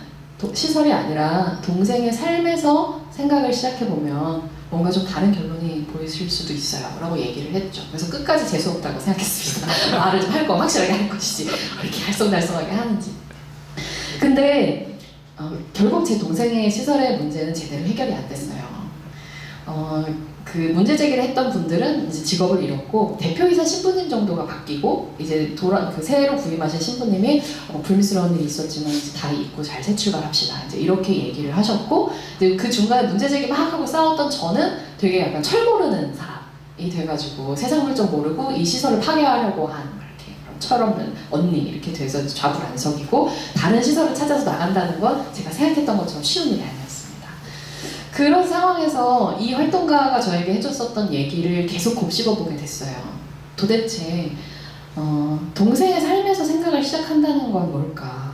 시설이 아니라 동생의 삶에서 생각을 시작해보면 뭔가 좀 다른 결론이 보이실 수도 있어요 라고 얘기를 했죠. 그래서 끝까지 재수없다고 생각했습니다. 말을 좀 할 거 확실하게 할 것이지 왜 이렇게 알쏭달쏭하게 하는지. 근데 결국 제 동생의 시설의 문제는 제대로 해결이 안 됐어요. 그 문제 제기를 했던 분들은 이제 직업을 잃었고 대표이사 신부님 정도가 바뀌고 이제 그 새로 부임하신 신부님이 불미스러운 일이 있었지만 이제 다 잊고 잘 새 출발합시다 이제 이렇게 얘기를 하셨고, 이제 그 중간에 문제 제기 막 하고 싸웠던 저는 되게 약간 철 모르는 사람이 돼가지고 세상 물정 모르고 이 시설을 파괴하려고 한 이렇게 그런 철없는 언니 이렇게 돼서 좌불안석이고 다른 시설을 찾아서 나간다는 건 제가 생각했던 것처럼 쉬운 일이 아니었습니다. 그런 상황에서 이 활동가가 저에게 해줬었던 얘기를 계속 곱씹어보게 됐어요. 도대체 동생의 삶에서 생각을 시작한다는 건 뭘까?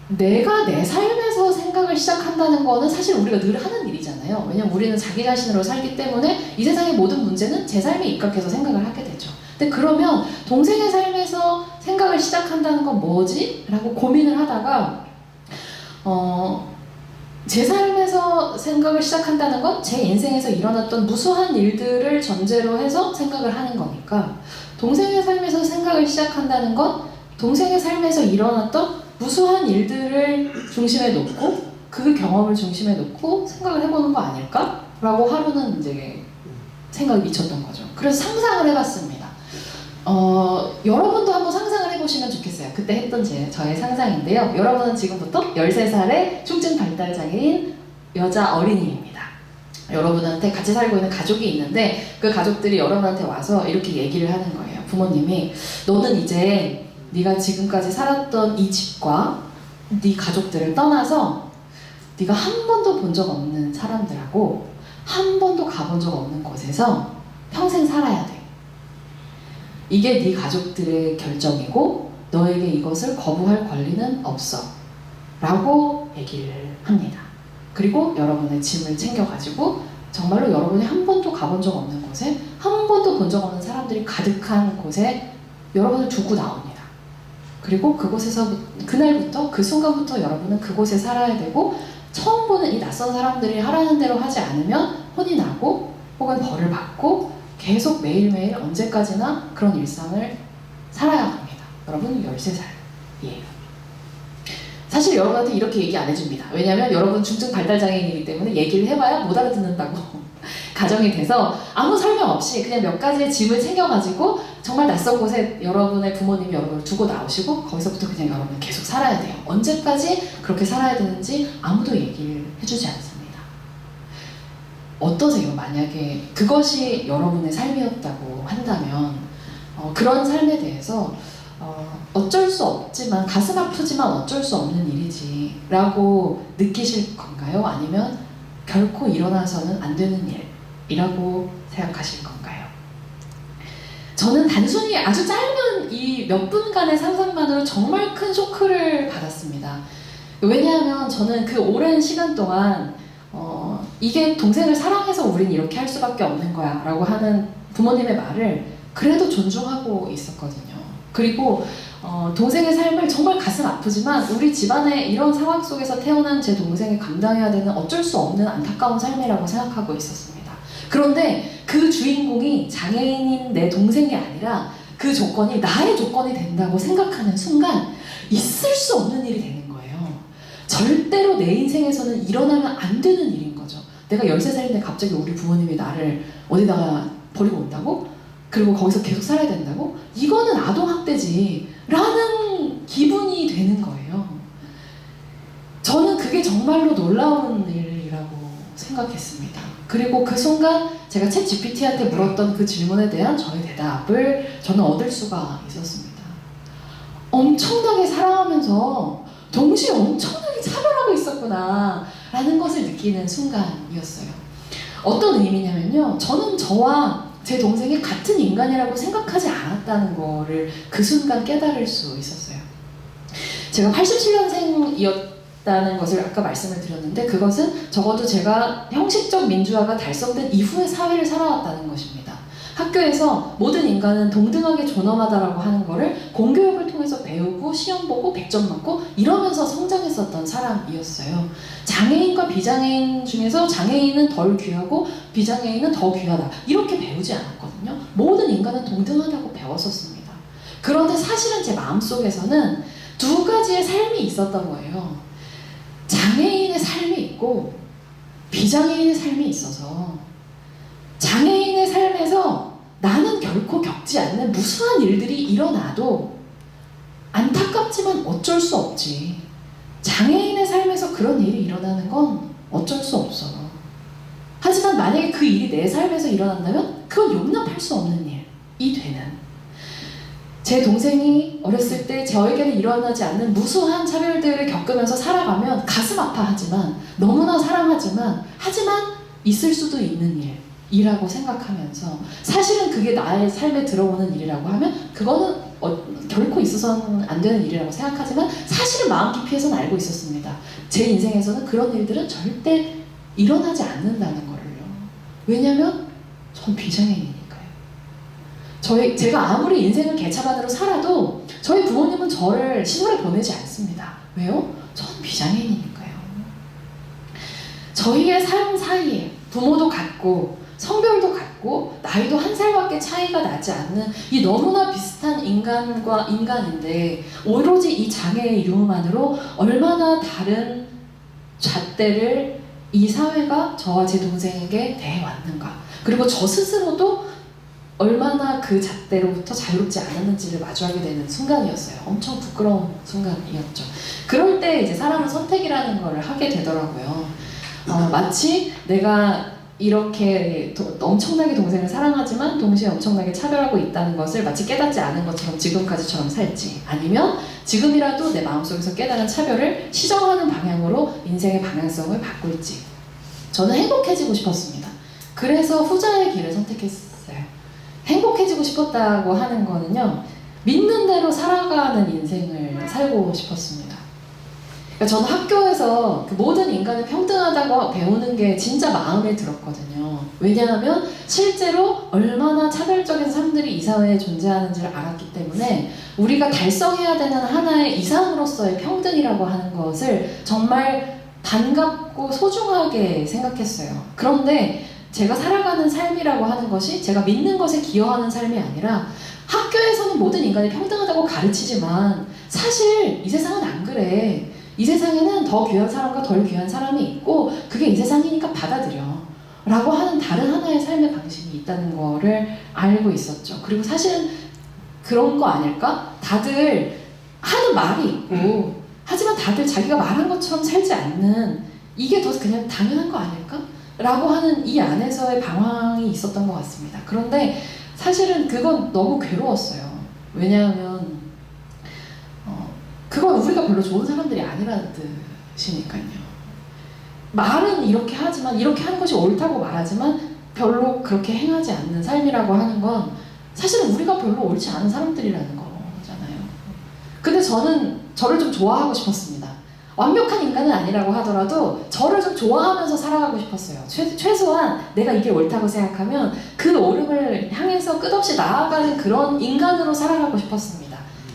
내가 내 삶에서 생각을 시작한다는 거는 사실 우리가 늘 하는 일이잖아요. 왜냐면 우리는 자기 자신으로 살기 때문에 이 세상의 모든 문제는 제 삶에 입각해서 생각을 하게 되죠. 근데 그러면 동생의 삶에서 생각을 시작한다는 건 뭐지? 라고 고민을 하다가 제 삶에서 생각을 시작한다는 건 제 인생에서 일어났던 무수한 일들을 전제로 해서 생각을 하는 거니까 동생의 삶에서 생각을 시작한다는 건 동생의 삶에서 일어났던 무수한 일들을 중심에 놓고 그 경험을 중심에 놓고 생각을 해보는 거 아닐까? 라고 하루는 이제 생각이 미쳤던 거죠. 그래서 상상을 해봤습니다. 여러분도 한번 상상을 해보시면 좋겠어요. 그때 했던 저의 상상인데요. 여러분은 지금부터 13살의 중증 발달장애인 여자 어린이입니다. 여러분한테 같이 살고 있는 가족이 있는데 그 가족들이 여러분한테 와서 이렇게 얘기를 하는 거예요. 부모님이 너는 이제 네가 지금까지 살았던 이 집과 네 가족들을 떠나서 네가 한 번도 본 적 없는 사람들하고 한 번도 가본 적 없는 곳에서 평생 살아야 돼. 이게 네 가족들의 결정이고 너에게 이것을 거부할 권리는 없어. 라고 얘기를 합니다. 그리고 여러분의 짐을 챙겨가지고 정말로 여러분이 한 번도 가본 적 없는 곳에 한 번도 본 적 없는 사람들이 가득한 곳에 여러분을 두고 나옵니다. 그리고 그곳에서 그날부터 그 순간부터 여러분은 그곳에 살아야 되고 처음 보는 이 낯선 사람들이 하라는 대로 하지 않으면 혼이 나고 혹은 벌을 받고 계속 매일매일 언제까지나 그런 일상을 살아야 합니다. 여러분 13살이에요. 사실 여러분한테 이렇게 얘기 안 해줍니다. 왜냐하면 여러분 중증 발달장애인이기 때문에 얘기를 해봐야 못 알아듣는다고 가정이 돼서 아무 설명 없이 그냥 몇 가지의 짐을 챙겨가지고 정말 낯선 곳에 여러분의 부모님이 여러분을 두고 나오시고 거기서부터 그냥 여러분은 계속 살아야 돼요. 언제까지 그렇게 살아야 되는지 아무도 얘기를 해주지 않습니다. 어떠세요? 만약에 그것이 여러분의 삶이었다고 한다면 그런 삶에 대해서 어쩔 수 없지만 가슴 아프지만 어쩔 수 없는 일이지 라고 느끼실 건가요? 아니면 결코 일어나서는 안 되는 일이라고 생각하실 건가요? 저는 단순히 아주 짧은 이 몇 분간의 상상만으로 정말 큰 쇼크를 받았습니다. 왜냐하면 저는 그 오랜 시간 동안 이게 동생을 사랑해서 우린 이렇게 할 수밖에 없는 거야 라고 하는 부모님의 말을 그래도 존중하고 있었거든요. 그리고 동생의 삶을 정말 가슴 아프지만 우리 집안의 이런 상황 속에서 태어난 제 동생이 감당해야 되는 어쩔 수 없는 안타까운 삶이라고 생각하고 있었습니다. 그런데 그 주인공이 장애인인 내 동생이 아니라 그 조건이 나의 조건이 된다고 생각하는 순간 있을 수 없는 일이 되는 거예요. 절대로 내 인생에서는 일어나면 안 되는 일인 거죠. 내가 13살인데 갑자기 우리 부모님이 나를 어디다가 버리고 온다고? 그리고 거기서 계속 살아야 된다고? 이거는 아동학대지 라는 기분이 되는 거예요. 저는 그게 정말로 놀라운 일이라고 생각했습니다. 그리고 그 순간 제가 챗 GPT한테 물었던 그 질문에 대한 저의 대답을 저는 얻을 수가 있었습니다. 엄청나게 사랑하면서 동시에 엄청나게 차별하고 있었구나 라는 것을 느끼는 순간이었어요. 어떤 의미냐면요, 저는 저와 제 동생이 같은 인간이라고 생각하지 않았다는 거를 그 순간 깨달을 수 있었어요. 제가 87년생이었다는 것을 아까 말씀을 드렸는데 그것은 적어도 제가 형식적 민주화가 달성된 이후의 사회를 살아왔다는 것입니다. 학교에서 모든 인간은 동등하게 존엄하다라고 하는 거를 공교육을 통해서 배우고 시험 보고 100점 맞고 이러면서 성장했었던 사람이었어요. 장애인과 비장애인 중에서 장애인은 덜 귀하고 비장애인은 더 귀하다 이렇게 배우지 않았거든요. 모든 인간은 동등하다고 배웠었습니다. 그런데 사실은 제 마음속에서는 두 가지의 삶이 있었던 거예요. 장애인의 삶이 있고 비장애인의 삶이 있어서 장애인의 삶에서 나는 결코 겪지 않는 무수한 일들이 일어나도 안타깝지만 어쩔 수 없지. 장애인의 삶에서 그런 일이 일어나는 건 어쩔 수 없어. 하지만 만약에 그 일이 내 삶에서 일어난다면 그건 용납할 수 없는 일이 되는. 제 동생이 어렸을 때 저에게는 일어나지 않는 무수한 차별들을 겪으면서 살아가면 가슴 아파하지만 너무나 사랑하지만 하지만 있을 수도 있는 일이라고 생각하면서 사실은 그게 나의 삶에 들어오는 일이라고 하면 그거는 결코 있어서는 안 되는 일이라고 생각하지만 사실은 마음 깊이에서는 알고 있었습니다. 제 인생에서는 그런 일들은 절대 일어나지 않는다는 거를요. 왜냐면 전 비장애인이니까요. 제가 아무리 인생을 개차반으로 살아도 저희 부모님은 저를 시골에 보내지 않습니다. 왜요? 전 비장애인이니까요. 저희의 삶 사이에 부모도 같고 성별도 같고 나이도 한 살밖에 차이가 나지 않는 이 너무나 비슷한 인간과 인간인데 오로지 이 장애의 이유만으로 얼마나 다른 잣대를 이 사회가 저와 제 동생에게 대해왔는가, 그리고 저 스스로도 얼마나 그 잣대로부터 자유롭지 않았는지를 마주하게 되는 순간이었어요. 엄청 부끄러운 순간이었죠. 그럴 때 이제 사람은 선택이라는 걸 하게 되더라고요. 마치 내가 이렇게 엄청나게 동생을 사랑하지만 동시에 엄청나게 차별하고 있다는 것을 마치 깨닫지 않은 것처럼 지금까지처럼 살지, 아니면 지금이라도 내 마음속에서 깨달은 차별을 시정하는 방향으로 인생의 방향성을 바꿀지. 저는 행복해지고 싶었습니다. 그래서 후자의 길을 선택했어요. 행복해지고 싶었다고 하는 거는요, 믿는 대로 살아가는 인생을 살고 싶었습니다. 그러니까 저는 학교에서 그 모든 인간을 평등하다고 배우는 게 진짜 마음에 들었거든요. 왜냐하면 실제로 얼마나 차별적인 사람들이 이 사회에 존재하는지를 알았기 때문에 우리가 달성해야 되는 하나의 이상으로서의 평등이라고 하는 것을 정말 반갑고 소중하게 생각했어요. 그런데 제가 살아가는 삶이라고 하는 것이 제가 믿는 것에 기여하는 삶이 아니라, 학교에서는 모든 인간이 평등하다고 가르치지만 사실 이 세상은 안 그래. 이 세상에는 더 귀한 사람과 덜 귀한 사람이 있고 그게 이 세상이니까 받아들여 라고 하는 다른 하나의 삶의 방식이 있다는 거를 알고 있었죠. 그리고 사실은 그런 거 아닐까? 다들 하는 말이 있고 하지만 다들 자기가 말한 것처럼 살지 않는, 이게 더 그냥 당연한 거 아닐까? 라고 하는 이 안에서의 방황이 있었던 것 같습니다. 그런데 사실은 그건 너무 괴로웠어요. 왜냐하면 그건 우리가 별로 좋은 사람들이 아니라는 뜻이니까요. 말은 이렇게 하지만, 이렇게 하는 것이 옳다고 말하지만 별로 그렇게 행하지 않는 삶이라고 하는 건 사실은 우리가 별로 옳지 않은 사람들이라는 거잖아요. 근데 저는 저를 좀 좋아하고 싶었습니다. 완벽한 인간은 아니라고 하더라도 저를 좀 좋아하면서 살아가고 싶었어요. 최소한 내가 이게 옳다고 생각하면 그 옳음을 향해서 끝없이 나아가는 그런 인간으로 살아가고 싶었습니다.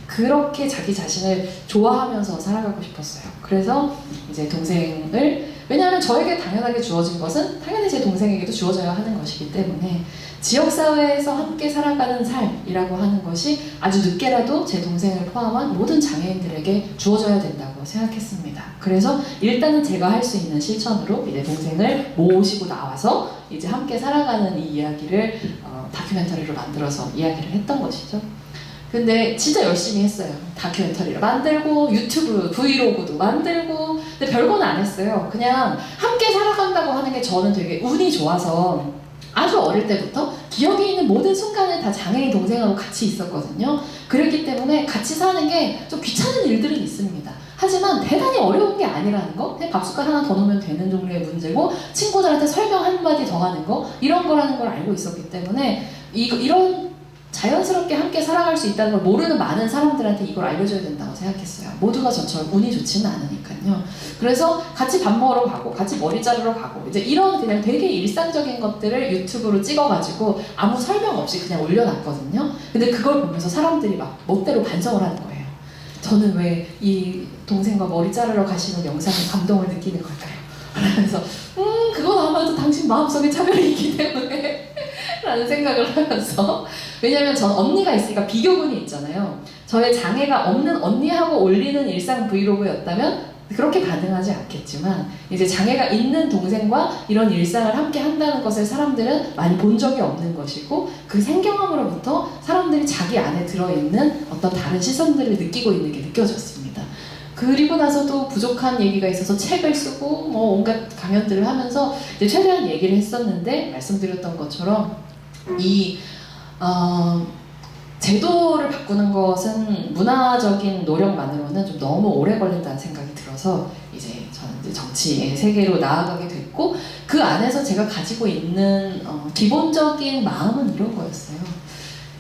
그렇게 자기 자신을 좋아하면서 살아가고 싶었어요. 그래서 이제 동생을, 왜냐하면 저에게 당연하게 주어진 것은 당연히 제 동생에게도 주어져야 하는 것이기 때문에 지역사회에서 함께 살아가는 삶이라고 하는 것이 아주 늦게라도 제 동생을 포함한 모든 장애인들에게 주어져야 된다고 생각했습니다. 그래서 일단은 제가 할 수 있는 실천으로 내 동생을 모시고 나와서 이제 함께 살아가는 이 이야기를 다큐멘터리로 만들어서 이야기를 했던 것이죠. 근데 진짜 열심히 했어요. 다큐멘터리를 만들고 유튜브 브이로그도 만들고, 근데 별건 안 했어요. 그냥 함께 살아간다고 하는 게 저는 되게 운이 좋아서 아주 어릴 때부터 기억에 있는 모든 순간에 다 장애인 동생하고 같이 있었거든요. 그랬기 때문에 같이 사는 게 좀 귀찮은 일들은 있습니다. 하지만 대단히 어려운 게 아니라는 거, 그냥 밥숟갈 하나 더 넣으면 되는 종류의 문제고 친구들한테 설명 한마디 더 하는 거, 이런 거라는 걸 알고 있었기 때문에 이런 자연스럽게 함께 살아갈 수 있다는 걸 모르는 많은 사람들한테 이걸 알려줘야 된다고 생각했어요. 모두가 저처럼 운이 좋지는 않으니까요. 그래서 같이 밥 먹으러 가고 같이 머리 자르러 가고 이제 이런 그냥 되게 일상적인 것들을 유튜브로 찍어가지고 아무 설명 없이 그냥 올려놨거든요. 근데 그걸 보면서 사람들이 막 멋대로 반성을 하는 거예요. 저는 왜 이 동생과 머리 자르러 가시는 영상에 감동을 느끼는 걸까요? 그러면서 그건 아마도 당신 마음속에 차별이 있기 때문에 라는 생각을 하면서, 왜냐면 전 언니가 있으니까 비교군이 있잖아요. 저의 장애가 없는 언니하고 올리는 일상 브이로그였다면 그렇게 반응하지 않겠지만 이제 장애가 있는 동생과 이런 일상을 함께 한다는 것을 사람들은 많이 본 적이 없는 것이고, 그 생경함으로부터 사람들이 자기 안에 들어있는 어떤 다른 시선들을 느끼고 있는 게 느껴졌습니다. 그리고 나서도 부족한 얘기가 있어서 책을 쓰고 뭐 온갖 강연들을 하면서 이제 최대한 얘기를 했었는데, 말씀드렸던 것처럼 제도를 바꾸는 것은 문화적인 노력만으로는 좀 너무 오래 걸린다는 생각이 들어서 이제 저는 이제 정치의 세계로 나아가게 됐고, 그 안에서 제가 가지고 있는 기본적인 마음은 이런 거였어요.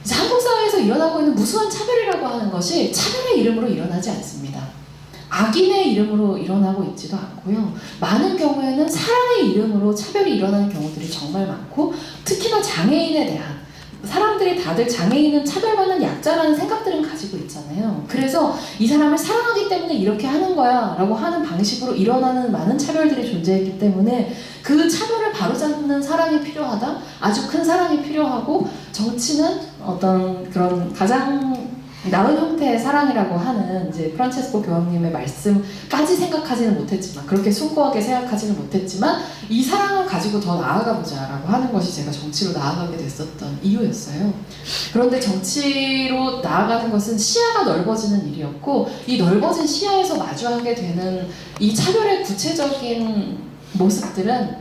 이제 한국 사회에서 일어나고 있는 무수한 차별이라고 하는 것이 차별의 이름으로 일어나지 않습니다. 악인의 이름으로 일어나고 있지도 않고요. 많은 경우에는 사랑의 이름으로 차별이 일어나는 경우들이 정말 많고, 특히나 장애인에 대한, 사람들이 다들 장애인은 차별받는 약자라는 생각들은 가지고 있잖아요. 그래서 이 사람을 사랑하기 때문에 이렇게 하는 거야 라고 하는 방식으로 일어나는 많은 차별들이 존재했기 때문에 그 차별을 바로잡는 사랑이 필요하다, 아주 큰 사랑이 필요하고, 정치는 어떤 그런 가장 나은 형태의 사랑이라고 하는 이제 프란체스코 교황님의 말씀까지 생각하지는 못했지만, 그렇게 숭고하게 생각하지는 못했지만, 이 사랑을 가지고 더 나아가 보자라고 하는 것이 제가 정치로 나아가게 됐었던 이유였어요. 그런데 정치로 나아가는 것은 시야가 넓어지는 일이었고, 이 넓어진 시야에서 마주하게 되는 이 차별의 구체적인 모습들은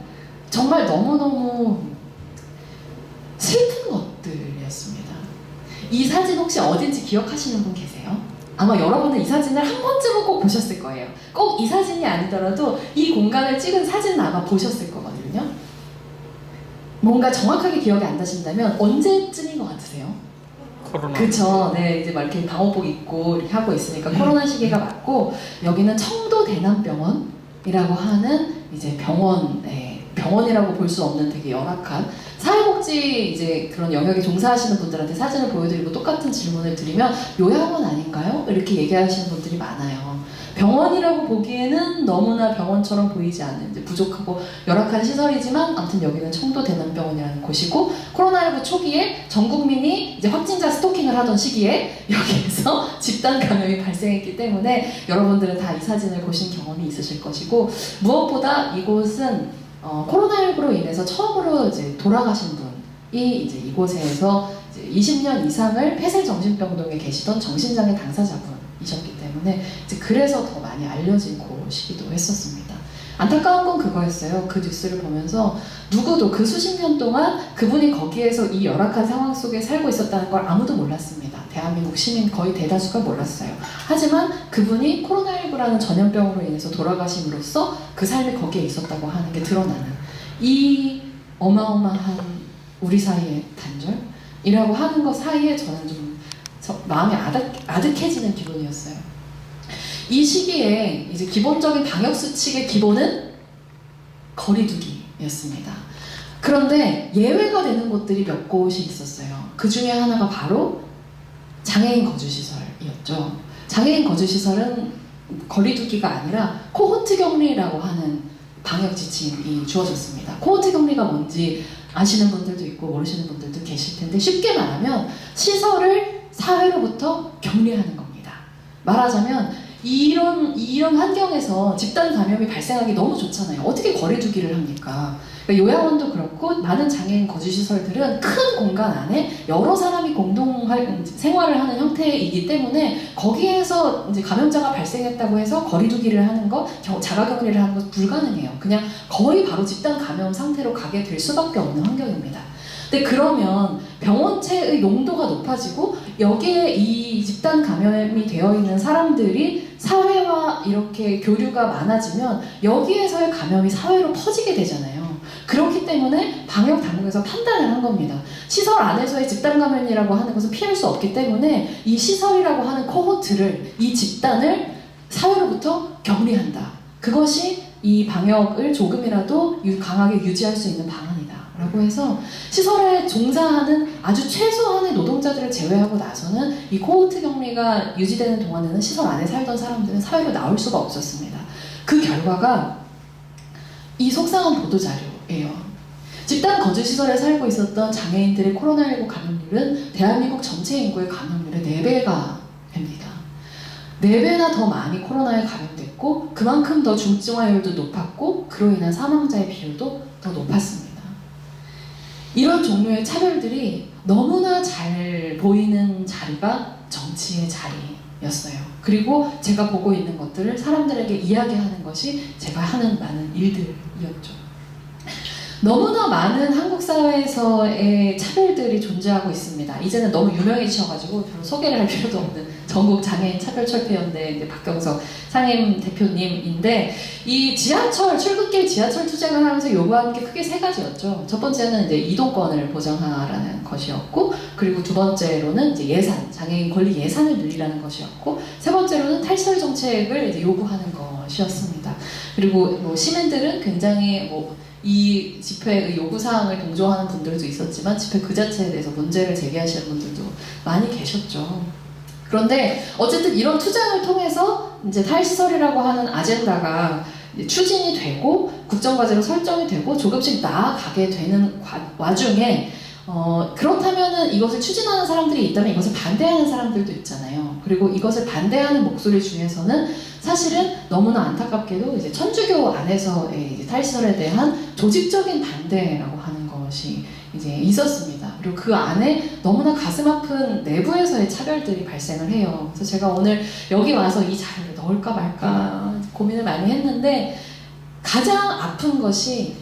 정말 너무너무 슬픈 것들이었습니다. 이 사진 혹시 어딘지 기억하시는 분 계세요? 아마 여러분은 이 사진을 한 번쯤은 꼭 보셨을 거예요. 꼭 이 사진이 아니더라도 이 공간을 찍은 사진은 아마 보셨을 거거든요. 뭔가 정확하게 기억이 안 나신다면 언제쯤인 것 같으세요? 코로나. 그쵸. 네, 이제 막 이렇게 방호복 입고 이렇게 하고 있으니까 코로나 시기가 맞고, 여기는 청도 대남병원이라고 하는 이제 병원이라고 볼 수 없는 되게 열악한 사회복지 이제 그런 영역에 종사하시는 분들한테 사진을 보여드리고 똑같은 질문을 드리면 요양원 아닌가요? 이렇게 얘기하시는 분들이 많아요. 병원이라고 보기에는 너무나 병원처럼 보이지 않는 이제 부족하고 열악한 시설이지만, 아무튼 여기는 청도 대남병원이라는 곳이고, 코로나19 초기에 전 국민이 이제 확진자 스토킹을 하던 시기에 여기에서 집단 감염이 발생했기 때문에 여러분들은 다 이 사진을 보신 경험이 있으실 것이고, 무엇보다 이곳은 코로나19로 인해서 처음으로 이제 돌아가신 분이 이제 이곳에서 이제 20년 이상을 폐쇄정신병동에 계시던 정신장애 당사자분이셨기 때문에 이제 그래서 더 많이 알려진 곳이기도 했었습니다. 안타까운 건 그거였어요. 그 뉴스를 보면서 누구도 그 수십 년 동안 그분이 거기에서 이 열악한 상황 속에 살고 있었다는 걸 아무도 몰랐습니다. 대한민국 시민 거의 대다수가 몰랐어요. 하지만 그분이 코로나19라는 전염병으로 인해서 돌아가심으로써 그 삶이 거기에 있었다고 하는 게 드러나는 이 어마어마한 우리 사이의 단절이라고 하는 것 사이에 저는 좀 마음이 아득해지는 기분이었어요. 이 시기에 이제 기본적인 방역 수칙의 기본은 거리두기였습니다. 그런데 예외가 되는 곳들이 몇 곳이 있었어요. 그 중에 하나가 바로 장애인 거주시설이었죠. 장애인 거주시설은 거리두기가 아니라 코호트 격리라고 하는 방역 지침이 주어졌습니다. 코호트 격리가 뭔지 아시는 분들도 있고 모르시는 분들도 계실 텐데, 쉽게 말하면 시설을 사회로부터 격리하는 겁니다. 말하자면 이런 환경에서 집단 감염이 발생하기 너무 좋잖아요. 어떻게 거리두기를 합니까? 그러니까 요양원도 그렇고 많은 장애인 거주시설들은 큰 공간 안에 여러 사람이 공동 생활을 하는 형태이기 때문에 거기에서 이제 감염자가 발생했다고 해서 거리두기를 하는 것, 자가격리를 하는 것 불가능해요. 그냥 거의 바로 집단 감염 상태로 가게 될 수밖에 없는 환경입니다. 근데 그러면 병원체의 농도가 높아지고 여기에 이 집단 감염이 되어 있는 사람들이 사회와 이렇게 교류가 많아지면 여기에서의 감염이 사회로 퍼지게 되잖아요. 그렇기 때문에 방역 당국에서 판단을 한 겁니다. 시설 안에서의 집단 감염이라고 하는 것은 피할 수 없기 때문에 이 시설이라고 하는 코호트를, 이 집단을 사회로부터 격리한다. 그것이 이 방역을 조금이라도 강하게 유지할 수 있는 방안이다 라고 해서 시설에 종사하는 아주 최소한의 노동자들을 제외하고 나서는 이 코호트 격리가 유지되는 동안에는 시설 안에 살던 사람들은 사회로 나올 수가 없었습니다. 그 결과가 이 속상한 보도자료예요. 집단 거주시설에 살고 있었던 장애인들의 코로나19 감염률은 대한민국 전체 인구의 감염률의 4배가 됩니다. 4배나 더 많이 코로나에 감염됐고, 그만큼 더 중증화율도 높았고, 그로 인한 사망자의 비율도 더 높았습니다. 이런 종류의 차별들이 너무나 잘 보이는 자리가 정치의 자리였어요. 그리고 제가 보고 있는 것들을 사람들에게 이야기하는 것이 제가 하는 많은 일들이었죠. 너무나 많은 한국 사회에서의 차별들이 존재하고 있습니다. 이제는 너무 유명해지셔가지고 별로 소개를 할 필요도 없는 전국 장애인 차별철폐연대 박경석 상임 대표님인데, 이 지하철 출근길 지하철 투쟁을 하면서 요구하는 게 크게 세 가지였죠. 첫 번째는 이제 이동권을 보장하라는 것이었고, 그리고 두 번째로는 이제 예산, 장애인 권리 예산을 늘리라는 것이었고, 세 번째로는 탈시설 정책을 이제 요구하는 것이었습니다. 그리고 뭐 시민들은 굉장히 이 집회의 요구사항을 동조하는 분들도 있었지만 집회 그 자체에 대해서 문제를 제기하시는 분들도 많이 계셨죠. 그런데 어쨌든 이런 투쟁을 통해서 이제 탈시설이라고 하는 아젠다가 추진이 되고 국정과제로 설정이 되고 조금씩 나아가게 되는 와중에 그렇다면은 이것을 추진하는 사람들이 있다면 이것을 반대하는 사람들도 있잖아요. 그리고 이것을 반대하는 목소리 중에서는 사실은 너무나 안타깝게도 이제 천주교 안에서의 이제 탈시설에 대한 조직적인 반대라고 하는 것이 이제 있었습니다. 그리고 그 안에 너무나 가슴 아픈 내부에서의 차별들이 발생을 해요. 그래서 제가 오늘 여기 와서 이 자료를 넣을까 말까 고민을 많이 했는데, 가장 아픈 것이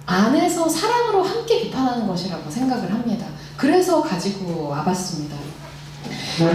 안에서 사랑으로 함께 비판하는 것이라고 생각을 합니다. 그래서 가지고 와봤습니다.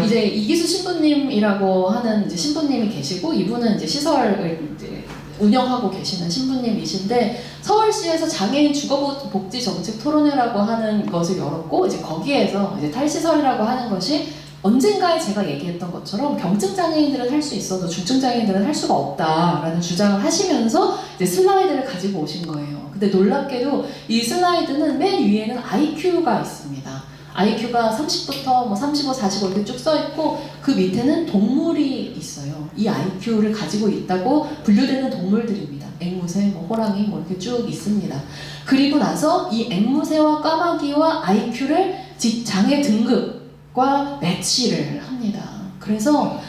이제 이기수 신부님이라고 하는 이제 신부님이 계시고, 이분은 이제 시설을 이제 운영하고 계시는 신부님이신데, 서울시에서 장애인 주거복지 정책 토론회라고 하는 것을 열었고, 이제 거기에서 이제 탈시설이라고 하는 것이 언젠가에 제가 얘기했던 것처럼 경증 장애인들은 할 수 있어도 중증 장애인들은 할 수가 없다라는 주장을 하시면서 이제 슬라이드를 가지고 오신 거예요. 근데 놀랍게도 이 슬라이드는 맨 위에는 IQ가 있습니다. IQ가 30부터 35, 45 이렇게 쭉 써있고, 그 밑에는 동물이 있어요. 이 IQ를 가지고 있다고 분류되는 동물들입니다. 앵무새, 호랑이 이렇게 쭉 있습니다. 그리고 나서 이 앵무새와 까마귀와 IQ를 장애 등급과 매치를 합니다. 그래서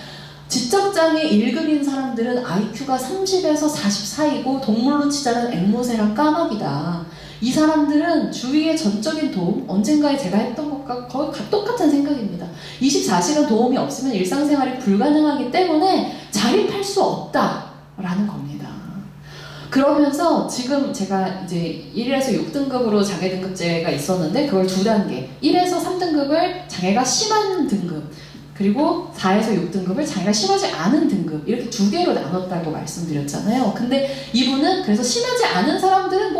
지적장애 1급인 사람들은 IQ가 30에서 40 사이고 동물로 치자면 앵무새랑 까마귀다. 이 사람들은 주위의 전적인 도움, 언젠가에 제가 했던 것과 거의 똑같은 생각입니다. 24시간 도움이 없으면 일상생활이 불가능하기 때문에 자립할 수 없다라는 겁니다. 그러면서 지금 제가 이제 1에서 6등급으로 장애 등급제가 있었는데, 그걸 두 단계, 1에서 3등급을 장애가 심한 등급, 그리고 4에서 6등급을 장애가 심하지 않은 등급, 이렇게 두 개로 나눴다고 말씀드렸잖아요. 근데 이분은 그래서 심하지 않은 사람들은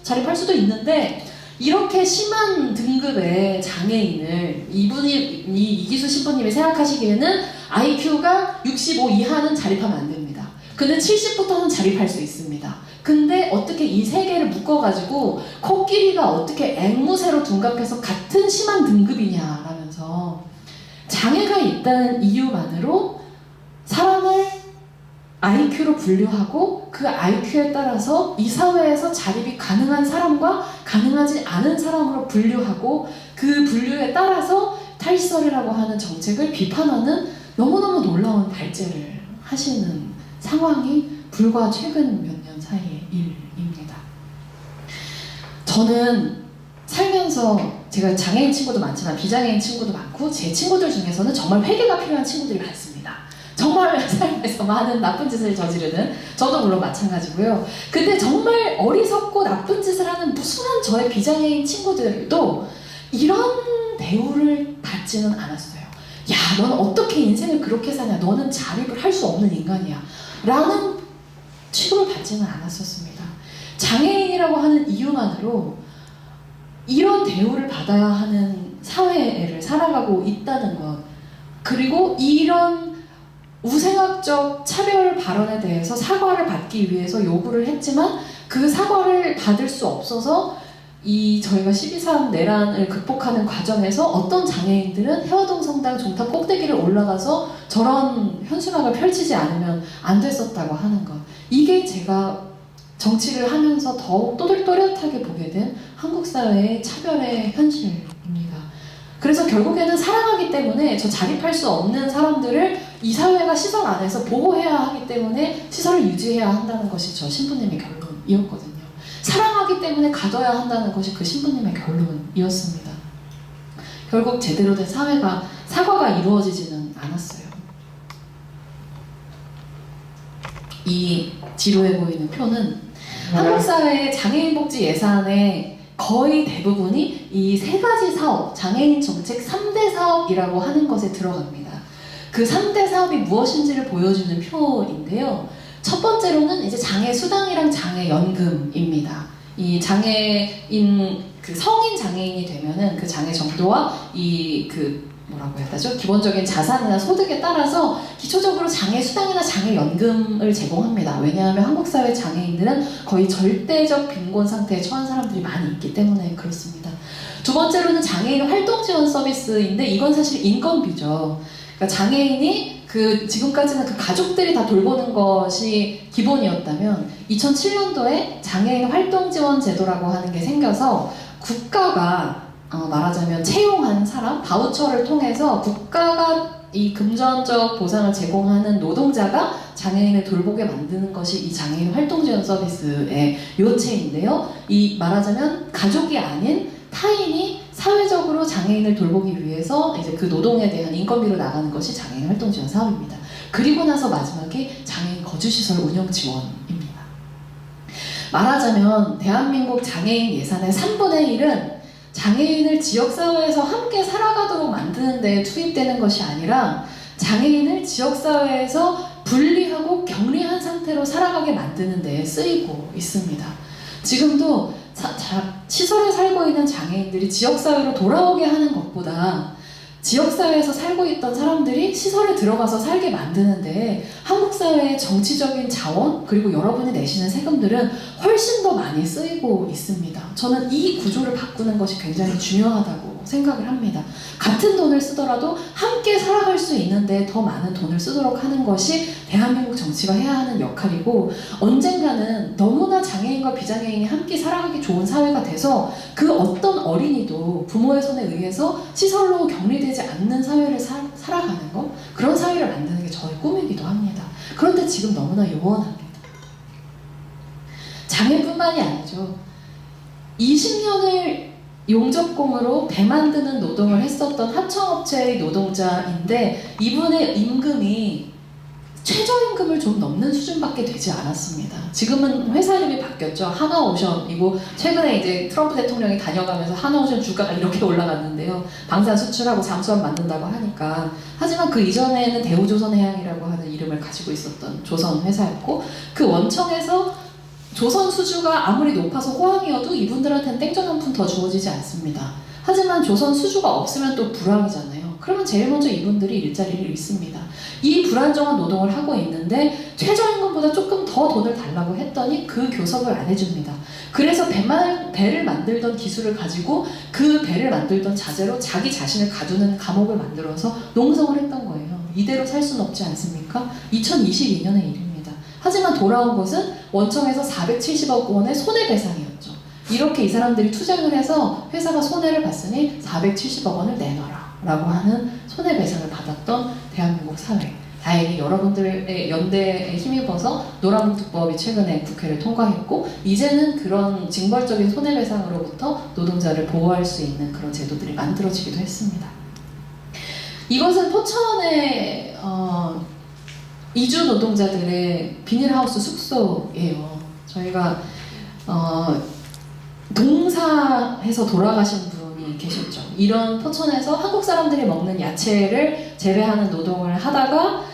자립할 수도 있는데, 이렇게 심한 등급의 장애인을 이기수 신부님이 생각하시기에는 IQ가 65 이하는 자립하면 안 됩니다. 근데 70부터는 자립할 수 있습니다. 근데 어떻게 이 세 개를 묶어가지고 코끼리가 어떻게 앵무새로 둔갑해서 같은 심한 등급이냐라면서, 장애가 있다는 이유만으로 사람을 IQ로 분류하고 그 IQ에 따라서 이 사회에서 자립이 가능한 사람과 가능하지 않은 사람으로 분류하고, 그 분류에 따라서 탈시설이라고 하는 정책을 비판하는 너무너무 놀라운 발제를 하시는 상황이 불과 최근 몇 년 사이의 일입니다. 저는 살면서 제가 장애인 친구도 많지만 비장애인 친구도 많고, 제 친구들 중에서는 정말 회개가 필요한 친구들이 많습니다. 정말 삶에서 많은 나쁜 짓을 저지르는, 저도 물론 마찬가지고요. 근데 정말 어리석고 나쁜 짓을 하는 무수한 저의 비장애인 친구들도 이런 대우를 받지는 않았어요. 야, 너는 어떻게 인생을 그렇게 사냐, 너는 자립을 할 수 없는 인간이야 라는 취급을 받지는 않았었습니다. 장애인이라고 하는 이유만으로 이런 대우를 받아야 하는 사회를 살아가고 있다는 것, 그리고 이런 우생학적 차별 발언에 대해서 사과를 받기 위해서 요구를 했지만, 그 사과를 받을 수 없어서 저희가 12.3 내란을 극복하는 과정에서 어떤 장애인들은 해화동 성당 종탑 꼭대기를 올라가서 저런 현수막을 펼치지 않으면 안 됐었다고 하는 것, 이게 제가 정치를 하면서 더욱 또렷하게 보게 된 한국 사회의 차별의 현실입니다. 그래서 결국에는 사랑하기 때문에 저 자립할 수 없는 사람들을 이 사회가 시설 안에서 보호해야 하기 때문에 시설을 유지해야 한다는 것이 저 신부님의 결론이었거든요. 사랑하기 때문에 가둬야 한다는 것이 그 신부님의 결론이었습니다. 결국 제대로 된 사과가 이루어지지는 않았어요. 이 지루해 보이는 표는 한국 사회의 장애인 복지 예산의 거의 대부분이 이 세 가지 사업, 장애인 정책 3대 사업이라고 하는 것에 들어갑니다. 그 3대 사업이 무엇인지를 보여주는 표인데요. 첫 번째로는 이제 장애 수당이랑 장애 연금입니다. 이 장애인, 그 성인 장애인이 되면은 그 장애 정도와 뭐라고 해야 되죠? 기본적인 자산이나 소득에 따라서 기초적으로 장애 수당이나 장애 연금을 제공합니다. 왜냐하면 한국 사회 장애인들은 거의 절대적 빈곤 상태에 처한 사람들이 많이 있기 때문에 그렇습니다. 두 번째로는 장애인 활동 지원 서비스인데 이건 사실 인건비죠. 그러니까 장애인이 지금까지는 그 가족들이 다 돌보는 것이 기본이었다면 2007년도에 장애인 활동 지원 제도라고 하는 게 생겨서 국가가 말하자면 채용한 사람, 바우처를 통해서 국가가 이 금전적 보상을 제공하는 노동자가 장애인을 돌보게 만드는 것이 이 장애인 활동 지원 서비스의 요체인데요. 이 말하자면 가족이 아닌 타인이 사회적으로 장애인을 돌보기 위해서 이제 그 노동에 대한 인건비로 나가는 것이 장애인 활동 지원 사업입니다. 그리고 나서 마지막에 장애인 거주시설 운영 지원입니다. 말하자면 대한민국 장애인 예산의 3분의 1은 장애인을 지역사회에서 함께 살아가도록 만드는 데 투입되는 것이 아니라 장애인을 지역사회에서 분리하고 격리한 상태로 살아가게 만드는 데 쓰이고 있습니다. 지금도 시설에 살고 있는 장애인들이 지역사회로 돌아오게 하는 것보다 지역사회에서 살고 있던 사람들이 시설에 들어가서 살게 만드는데 한국 사회의 정치적인 자원 그리고 여러분이 내시는 세금들은 훨씬 더 많이 쓰이고 있습니다. 저는 이 구조를 바꾸는 것이 굉장히 중요하다고 생각을 합니다. 같은 돈을 쓰더라도 함께 살아갈 수 있는데 더 많은 돈을 쓰도록 하는 것이 대한민국 정치가 해야 하는 역할이고 언젠가는 너무나 장애인과 비장애인이 함께 살아가기 좋은 사회가 돼서 그 어떤 어린이도 부모의 손에 의해서 시설로 격리되지 않는 사회를 살아가는 것 그런 사회를 만드는 게 저의 꿈이기도 합니다. 그런데 지금 너무나 요원합니다. 장애뿐만이 아니죠. 20년을 용접공으로 배 만드는 노동을 했었던 하청업체의 노동자인데 이분의 임금이 최저임금을 좀 넘는 수준밖에 되지 않았습니다. 지금은 회사 이름이 바뀌었죠. 하나오션이고 최근에 이제 트럼프 대통령이 다녀가면서 하나오션 주가가 이렇게 올라갔는데요. 방산 수출하고 잠수함 만든다고 하니까. 하지만 그 이전에는 대우조선해양이라고 하는 이름을 가지고 있었던 조선 회사였고 그 원청에서 조선 수주가 아무리 높아서 호황이어도 이분들한테는 땡전 한 푼 더 주어지지 않습니다. 하지만 조선 수주가 없으면 또 불황이잖아요. 그러면 제일 먼저 이분들이 일자리를 잃습니다. 이 불안정한 노동을 하고 있는데 최저임금보다 조금 더 돈을 달라고 했더니 그 교섭을 안 해줍니다. 그래서 배를 만들던 기술을 가지고 그 배를 만들던 자재로 자기 자신을 가두는 감옥을 만들어서 농성을 했던 거예요. 이대로 살 수는 없지 않습니까? 2022년의 일입니다. 하지만 돌아온 것은 원청에서 470억 원의 손해배상이었죠. 이렇게 이 사람들이 투쟁을 해서 회사가 손해를 봤으니 470억 원을 내놔라 라고 하는 손해배상을 받았던 대한민국 사회. 다행히 여러분들의 연대에 힘입어서 노란봉투법이 최근에 국회를 통과했고 이제는 그런 징벌적인 손해배상으로부터 노동자를 보호할 수 있는 그런 제도들이 만들어지기도 했습니다. 이것은 포천의 이주 노동자들의 비닐하우스 숙소예요. 저희가 동사해서 돌아가신 분이 계셨죠. 이런 포천에서 한국 사람들이 먹는 야채를 재배하는 노동을 하다가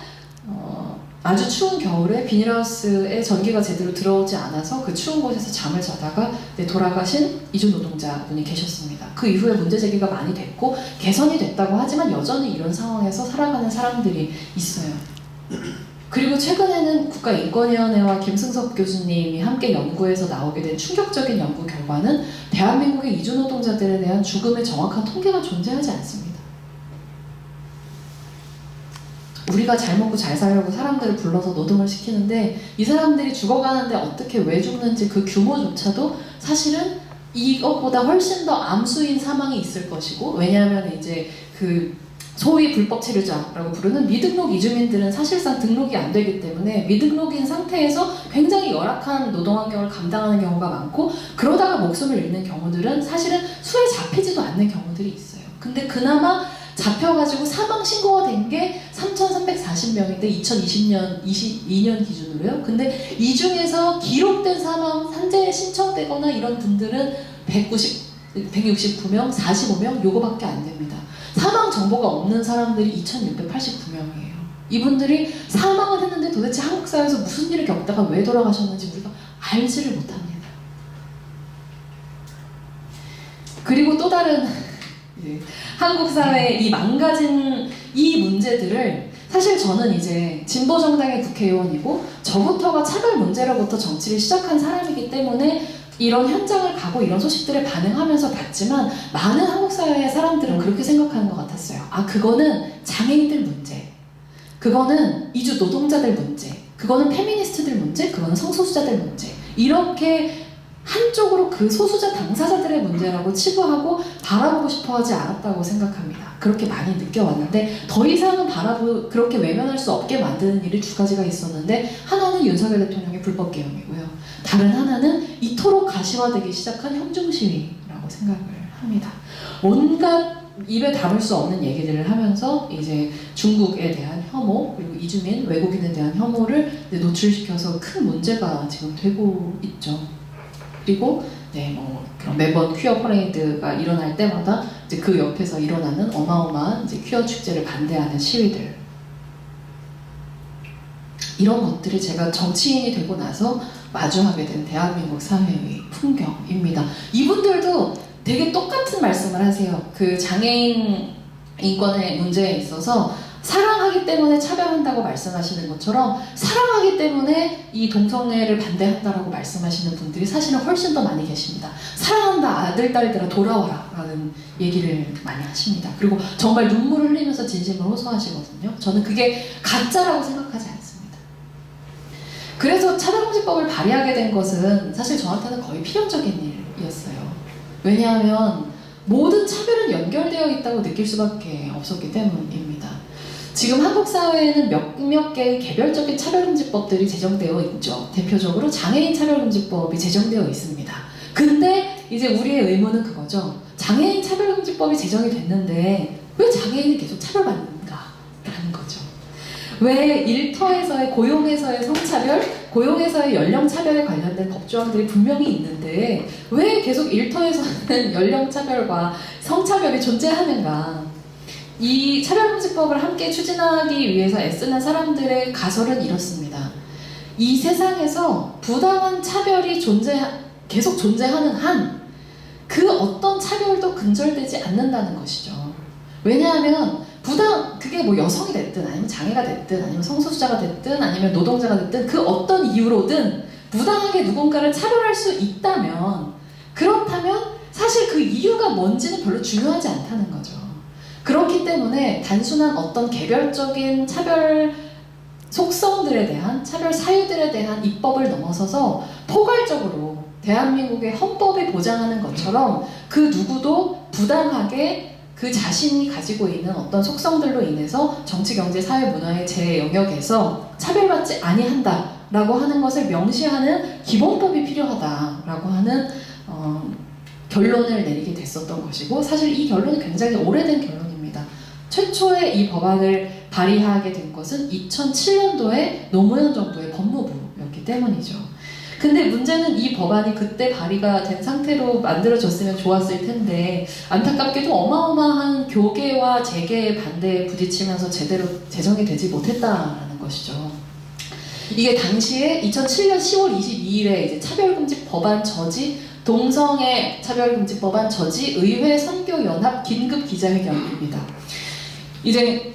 아주 추운 겨울에 비닐하우스에 전기가 제대로 들어오지 않아서 그 추운 곳에서 잠을 자다가 돌아가신 이주 노동자분이 계셨습니다. 그 이후에 문제 제기가 많이 됐고 개선이 됐다고 하지만 여전히 이런 상황에서 살아가는 사람들이 있어요. 그리고 최근에는 국가인권위원회와 김승석 교수님이 함께 연구해서 나오게 된 충격적인 연구 결과는 대한민국의 이주노동자들에 대한 죽음의 정확한 통계가 존재하지 않습니다. 우리가 잘 먹고 잘 살려고 사람들을 불러서 노동을 시키는데 이 사람들이 죽어가는데 어떻게 왜 죽는지 그 규모조차도 사실은 이것보다 훨씬 더 암수인 사망이 있을 것이고 왜냐하면 이제 소위 불법 체류자라고 부르는 미등록 이주민들은 사실상 등록이 안 되기 때문에 미등록인 상태에서 굉장히 열악한 노동 환경을 감당하는 경우가 많고 그러다가 목숨을 잃는 경우들은 사실은 수에 잡히지도 않는 경우들이 있어요. 근데 그나마 잡혀가지고 사망 신고가 된 게 3,340명인데 2022년 기준으로요. 근데 이 중에서 기록된 사망, 산재 신청되거나 이런 분들은 169명, 45명 요거밖에 안 됩니다. 사망 정보가 없는 사람들이 2,689명이에요. 이분들이 사망을 했는데 도대체 한국 사회에서 무슨 일을 겪다가 왜 돌아가셨는지 우리가 알지를 못합니다. 그리고 또 다른 한국 사회의 이 망가진 이 문제들을 사실 저는 이제 진보 정당의 국회의원이고 저부터가 차별 문제로부터 정치를 시작한 사람이기 때문에 이런 현장을 가고 이런 소식들에 반응하면서 봤지만 많은 한국 사회의 사람들은 그렇게 생각하는 것 같았어요. 아, 그거는 장애인들 문제, 그거는 이주 노동자들 문제, 그거는 페미니스트들 문제, 그거는 성소수자들 문제, 이렇게 한쪽으로 그 소수자 당사자들의 문제라고 치부하고 바라보고 싶어하지 않았다고 생각합니다. 그렇게 많이 느껴왔는데 더 이상은 그렇게 외면할 수 없게 만드는 일이 두 가지가 있었는데, 하나는 윤석열 대통령의 불법 개혁이고요. 다른 하나는 이토록 가시화되기 시작한 형중시위라고 생각을 합니다. 온갖 입에 담을 수 없는 얘기들을 하면서 이제 중국에 대한 혐오, 그리고 이주민, 외국인에 대한 혐오를 노출시켜서 큰 문제가 지금 되고 있죠. 그리고 그런 매번 퀴어 퍼레이드가 일어날 때마다 이제 그 옆에서 일어나는 어마어마한 이제 퀴어 축제를 반대하는 시위들, 이런 것들이 제가 정치인이 되고 나서 마주하게 된 대한민국 사회의 풍경입니다. 이분들도 되게 똑같은 말씀을 하세요. 그 장애인 인권의 문제에 있어서 사랑하기 때문에 차별한다고 말씀하시는 것처럼 사랑하기 때문에 이 동성애를 반대한다라고 말씀하시는 분들이 사실은 훨씬 더 많이 계십니다. 사랑한다 아들 딸들아 돌아와라 라는 얘기를 많이 하십니다. 그리고 정말 눈물을 흘리면서 진심을 호소하시거든요. 저는 그게 가짜라고 생각하지 않습니다. 그래서 차별금지법을 발의하게 된 것은 사실 저한테는 거의 필연적인 일이었어요. 왜냐하면 모든 차별은 연결되어 있다고 느낄 수밖에 없었기 때문입니다. 지금 한국 사회에는 몇몇 개의 개별적인 차별금지법들이 제정되어 있죠. 대표적으로 장애인 차별금지법이 제정되어 있습니다. 근데 이제 우리의 의문은 그거죠. 장애인 차별금지법이 제정이 됐는데 왜 장애인이 계속 차별받는가? 라는 거죠. 왜 일터에서의, 고용에서의 성차별, 고용에서의 연령차별에 관련된 법조항들이 분명히 있는데 왜 계속 일터에서는 연령차별과 성차별이 존재하는가? 이 차별금지법을 함께 추진하기 위해서 애쓰는 사람들의 가설은 이렇습니다. 이 세상에서 부당한 차별이 계속 존재하는 한 그 어떤 차별도 근절되지 않는다는 것이죠. 왜냐하면 그게 뭐 여성이 됐든 아니면 장애가 됐든 아니면 성소수자가 됐든 아니면 노동자가 됐든 그 어떤 이유로든 부당하게 누군가를 차별할 수 있다면, 그렇다면 사실 그 이유가 뭔지는 별로 중요하지 않다는 거죠. 그렇기 때문에 단순한 어떤 개별적인 차별 속성들에 대한, 차별 사유들에 대한 입법을 넘어서서 포괄적으로 대한민국의 헌법이 보장하는 것처럼 그 누구도 부당하게 그 자신이 가지고 있는 어떤 속성들로 인해서 정치, 경제, 사회, 문화의 제 영역에서 차별받지 아니한다라고 하는 것을 명시하는 기본법이 필요하다라고 하는 결론을 내리게 됐었던 것이고, 사실 이 결론이 굉장히 오래된 결론입니다. 최초에 이 법안을 발의하게 된 것은 2007년도에 노무현 정부의 법무부였기 때문이죠. 근데 문제는 이 법안이 그때 발의가 된 상태로 만들어졌으면 좋았을 텐데 안타깝게도 어마어마한 교계와 재계의 반대에 부딪히면서 제대로 제정이 되지 못했다라는 것이죠. 이게 당시에 2007년 10월 22일에 이제 차별금지 법안 저지, 동성애 차별금지 법안 저지 의회 선교연합 긴급 기자회견입니다. 이제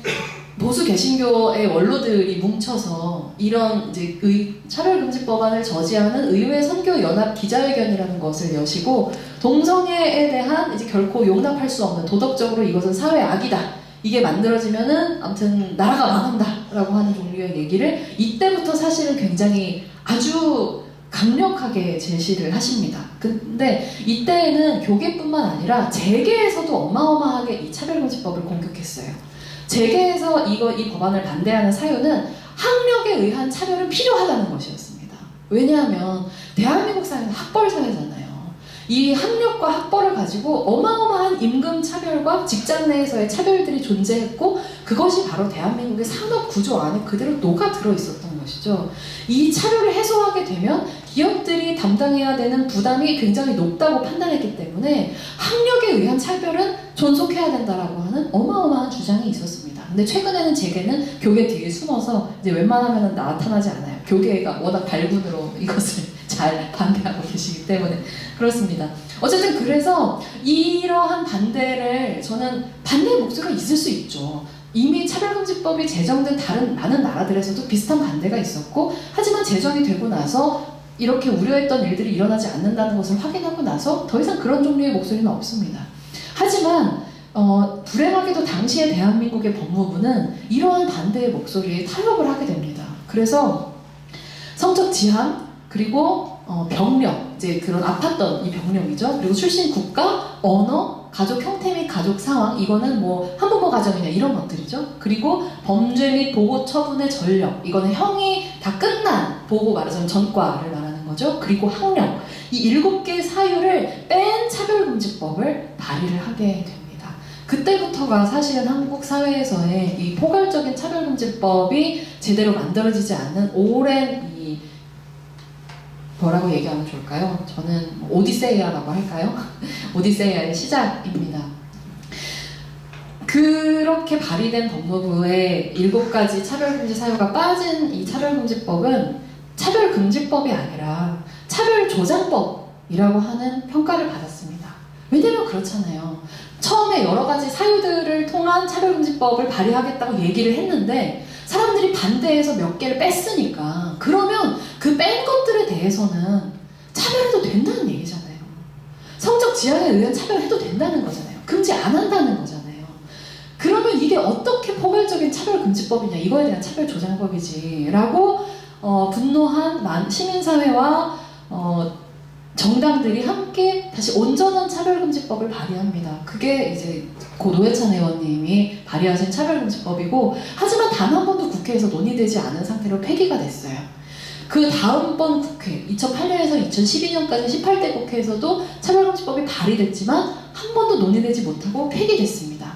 보수 개신교의 원로들이 뭉쳐서 이런 이제 차별금지 법안을 저지하는 의회 선교연합 기자회견이라는 것을 여시고, 동성애에 대한 이제 결코 용납할 수 없는, 도덕적으로 이것은 사회 악이다, 이게 만들어지면은 아무튼 나라가 망한다라고 하는 종류의 얘기를 이때부터 사실은 굉장히 아주 강력하게 제시를 하십니다. 근데 이때에는 교계뿐만 아니라 재계에서도 어마어마하게 이 차별금지법을 공격했어요. 재계에서 이 법안을 반대하는 사유는 학력에 의한 차별은 필요하다는 것이었습니다. 왜냐하면 대한민국 사회는 학벌 사회잖아요. 이 학력과 학벌을 가지고 어마어마한 임금 차별과 직장 내에서의 차별들이 존재했고 그것이 바로 대한민국의 산업 구조 안에 그대로 녹아들어 있었던 것이죠. 이 차별을 해소하게 되면 기업들이 담당해야 되는 부담이 굉장히 높다고 판단했기 때문에 학력에 의한 차별은 존속해야 된다라고 하는 어마어마한 주장이 있었습니다. 근데 최근에는 제게는 교계 뒤에 숨어서 이제 웬만하면 나타나지 않아요. 교계가 워낙 발군으로 이것을 잘 반대하고 계시기 때문에 그렇습니다. 어쨌든 그래서 이러한 반대를 저는 반대의 목소리가 있을 수 있죠. 이미 차별금지법이 제정된 다른 많은 나라들에서도 비슷한 반대가 있었고 하지만 제정이 되고 나서 이렇게 우려했던 일들이 일어나지 않는다는 것을 확인하고 나서 더 이상 그런 종류의 목소리는 없습니다. 하지만 불행하게도 당시의 대한민국의 법무부는 이러한 반대의 목소리에 타협을 하게 됩니다. 그래서 성적 지향 그리고 병력, 이제 그런 아팠던 이 병력이죠. 그리고 출신 국가, 언어, 가족 형태 및 가족 상황, 이거는 뭐 한부모 가정이냐 이런 것들이죠. 그리고 범죄 및 보고 처분의 전력, 이거는 형이 다 끝난 보고 말하자면 전과를 말하는 거죠. 그리고 학력, 이 7개의 사유를 뺀 차별금지법을 발의를 하게 됩니다. 그때부터가 사실은 한국 사회에서의 이 포괄적인 차별금지법이 제대로 만들어지지 않는 오랜 뭐라고 얘기하면 좋을까요? 저는 오디세이아라고 할까요? 오디세이아의 시작입니다. 그렇게 발의된 법무부의 7가지 차별금지 사유가 빠진 이 차별금지법은 차별금지법이 아니라 차별조장법이라고 하는 평가를 받았습니다. 왜냐면 그렇잖아요. 처음에 여러 가지 사유들을 통한 차별금지법을 발의하겠다고 얘기를 했는데 사람들이 반대해서 몇 개를 뺐으니까 그러면 그 뺀 것들에 대해서는 차별해도 된다는 얘기잖아요. 성적 지향에 의한 차별해도 된다는 거잖아요. 금지 안 한다는 거잖아요. 그러면 이게 어떻게 포괄적인 차별금지법이냐, 이거에 대한 차별조장법이지 라고 분노한 시민사회와 정당들이 함께 다시 온전한 차별금지법을 발의합니다. 그게 이제 고 노회찬 의원님이 발의하신 차별금지법이고 하지만 단 한 번도 국회에서 논의되지 않은 상태로 폐기가 됐어요. 그 다음번 국회 2008년에서 2012년까지 18대 국회에서도 차별금지법이 발의됐지만 한 번도 논의되지 못하고 폐기됐습니다.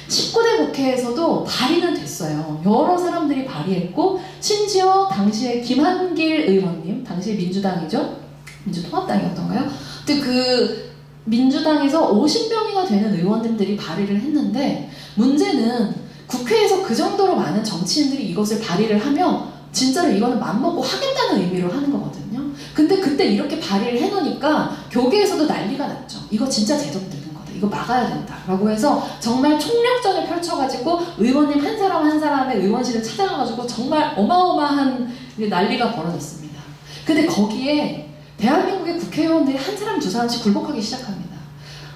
19대 국회에서도 발의는 됐어요. 여러 사람들이 발의했고 심지어 당시에 김한길 의원님, 당시에 민주당이죠? 민주통합당이었던가요? 근데 그 민주당에서 50명이나 되는 의원님들이 발의를 했는데 문제는 국회에서 그 정도로 많은 정치인들이 이것을 발의를 하면 진짜로 이거는 맘먹고 하겠다는 의미로 하는 거거든요. 근데 그때 이렇게 발의를 해놓으니까 교계에서도 난리가 났죠. 이거 진짜 제동 드는 거다. 이거 막아야 된다. 라고 해서 정말 총력전을 펼쳐가지고 의원님 한 사람 한 사람의 의원실을 찾아가가지고 정말 어마어마한 난리가 벌어졌습니다. 근데 거기에 대한민국의 국회의원들이 한 사람 두 사람씩 굴복하기 시작합니다.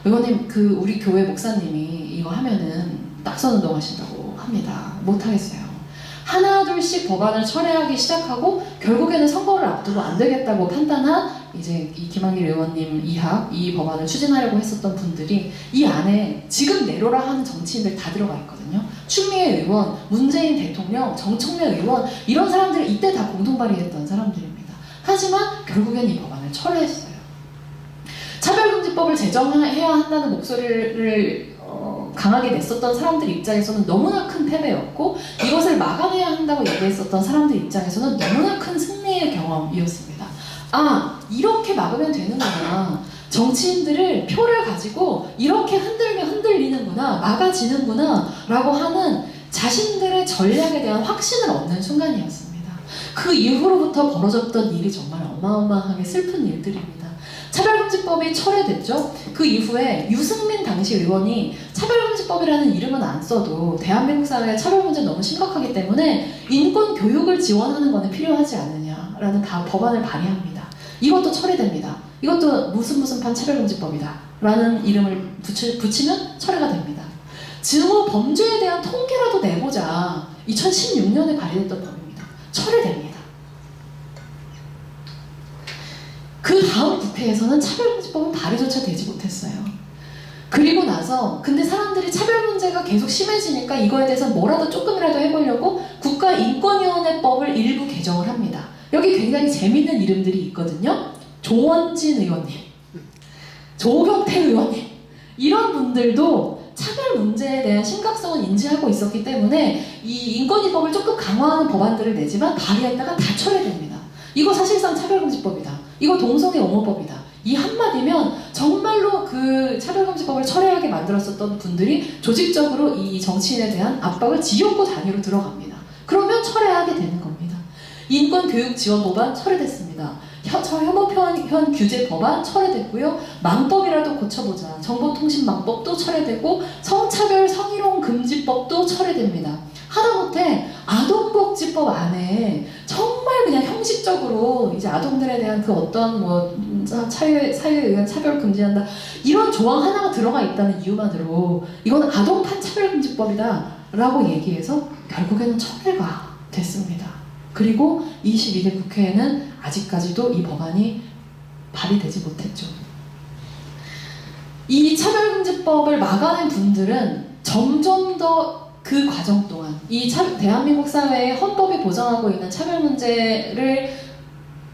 의원님, 우리 교회 목사님이 이거 하면은 낙선운동 하신다고 합니다. 못하겠어요. 하나 둘씩 법안을 철회하기 시작하고 결국에는 선거를 앞두고 안 되겠다고 판단한 이제 이 김한길 의원님 이하 이 법안을 추진하려고 했었던 분들이 이 안에 지금 내로라 하는 정치인들 다 들어가 있거든요. 추미애 의원, 문재인 대통령, 정청래 의원 이런 사람들을 이때 다 공동 발의했던 사람들입니다. 하지만 결국엔 이 법안을 철회했어요. 차별금지법을 제정해야 한다는 목소리를 강하게 냈었던 사람들 입장에서는 너무나 큰 패배였고 이것을 막아내야 한다고 얘기했었던 사람들 입장에서는 너무나 큰 승리의 경험이었습니다. 아, 이렇게 막으면 되는구나. 정치인들을 표를 가지고 이렇게 흔들면 흔들리는구나, 막아지는구나 라고 하는 자신들의 전략에 대한 확신을 얻는 순간이었습니다. 그 이후로부터 벌어졌던 일이 정말 어마어마하게 슬픈 일들입니다. 차별금지법이 철회됐죠. 그 이후에 유승민 당시 의원이 차별금지법이라는 이름은 안 써도 대한민국 사회의 차별 문제 너무 심각하기 때문에 인권 교육을 지원하는 것은 필요하지 않느냐라는 법안을 발의합니다. 이것도 철회됩니다. 이것도 무슨 판 차별금지법이다 라는 이름을 붙이면 철회가 됩니다. 증오 범죄에 대한 통계라도 내보자. 2016년에 발의됐던 법입니다. 철회됩니다. 그 다음 국회에서는 차별금지법은 발의조차 되지 못했어요. 그리고 나서 근데 사람들이 차별 문제가 계속 심해지니까 이거에 대해서 뭐라도 조금이라도 해보려고 국가인권위원회법을 일부 개정을 합니다. 여기 굉장히 재밌는 이름들이 있거든요. 조원진 의원님, 조경태 의원님 이런 분들도 차별 문제에 대한 심각성을 인지하고 있었기 때문에 이 인권위법을 조금 강화하는 법안들을 내지만 발의했다가 다 철회됩니다. 이거 사실상 차별금지법이다. 이거 동성애 옹호법이다. 이 한마디면 정말로 그 차별금지법을 철회하게 만들었었던 분들이 조직적으로 이 정치인에 대한 압박을 지옥고 단위로 들어갑니다. 그러면 철회하게 되는 겁니다. 인권교육지원법안 철회됐습니다. 혐오표현 규제 법안 철회됐고요. 망법이라도 고쳐보자. 정보통신망법도 철회되고 성차별 성희롱 금지법도 철회됩니다. 하다못해 아동복지법 안에 정말 그냥 형식적으로 이제 아동들에 대한 그 어떤 뭐 사회에 의한 차별 금지한다 이런 조항 하나가 들어가 있다는 이유만으로 이건 아동판 차별금지법이다 라고 얘기해서 결국에는 철회가 됐습니다. 그리고 22대 국회에는 아직까지도 이 법안이 발의되지 못했죠. 이 차별금지법을 막아낸 분들은 점점 더 그 과정 동안 이 대한민국 사회의 헌법이 보장하고 있는 차별 문제를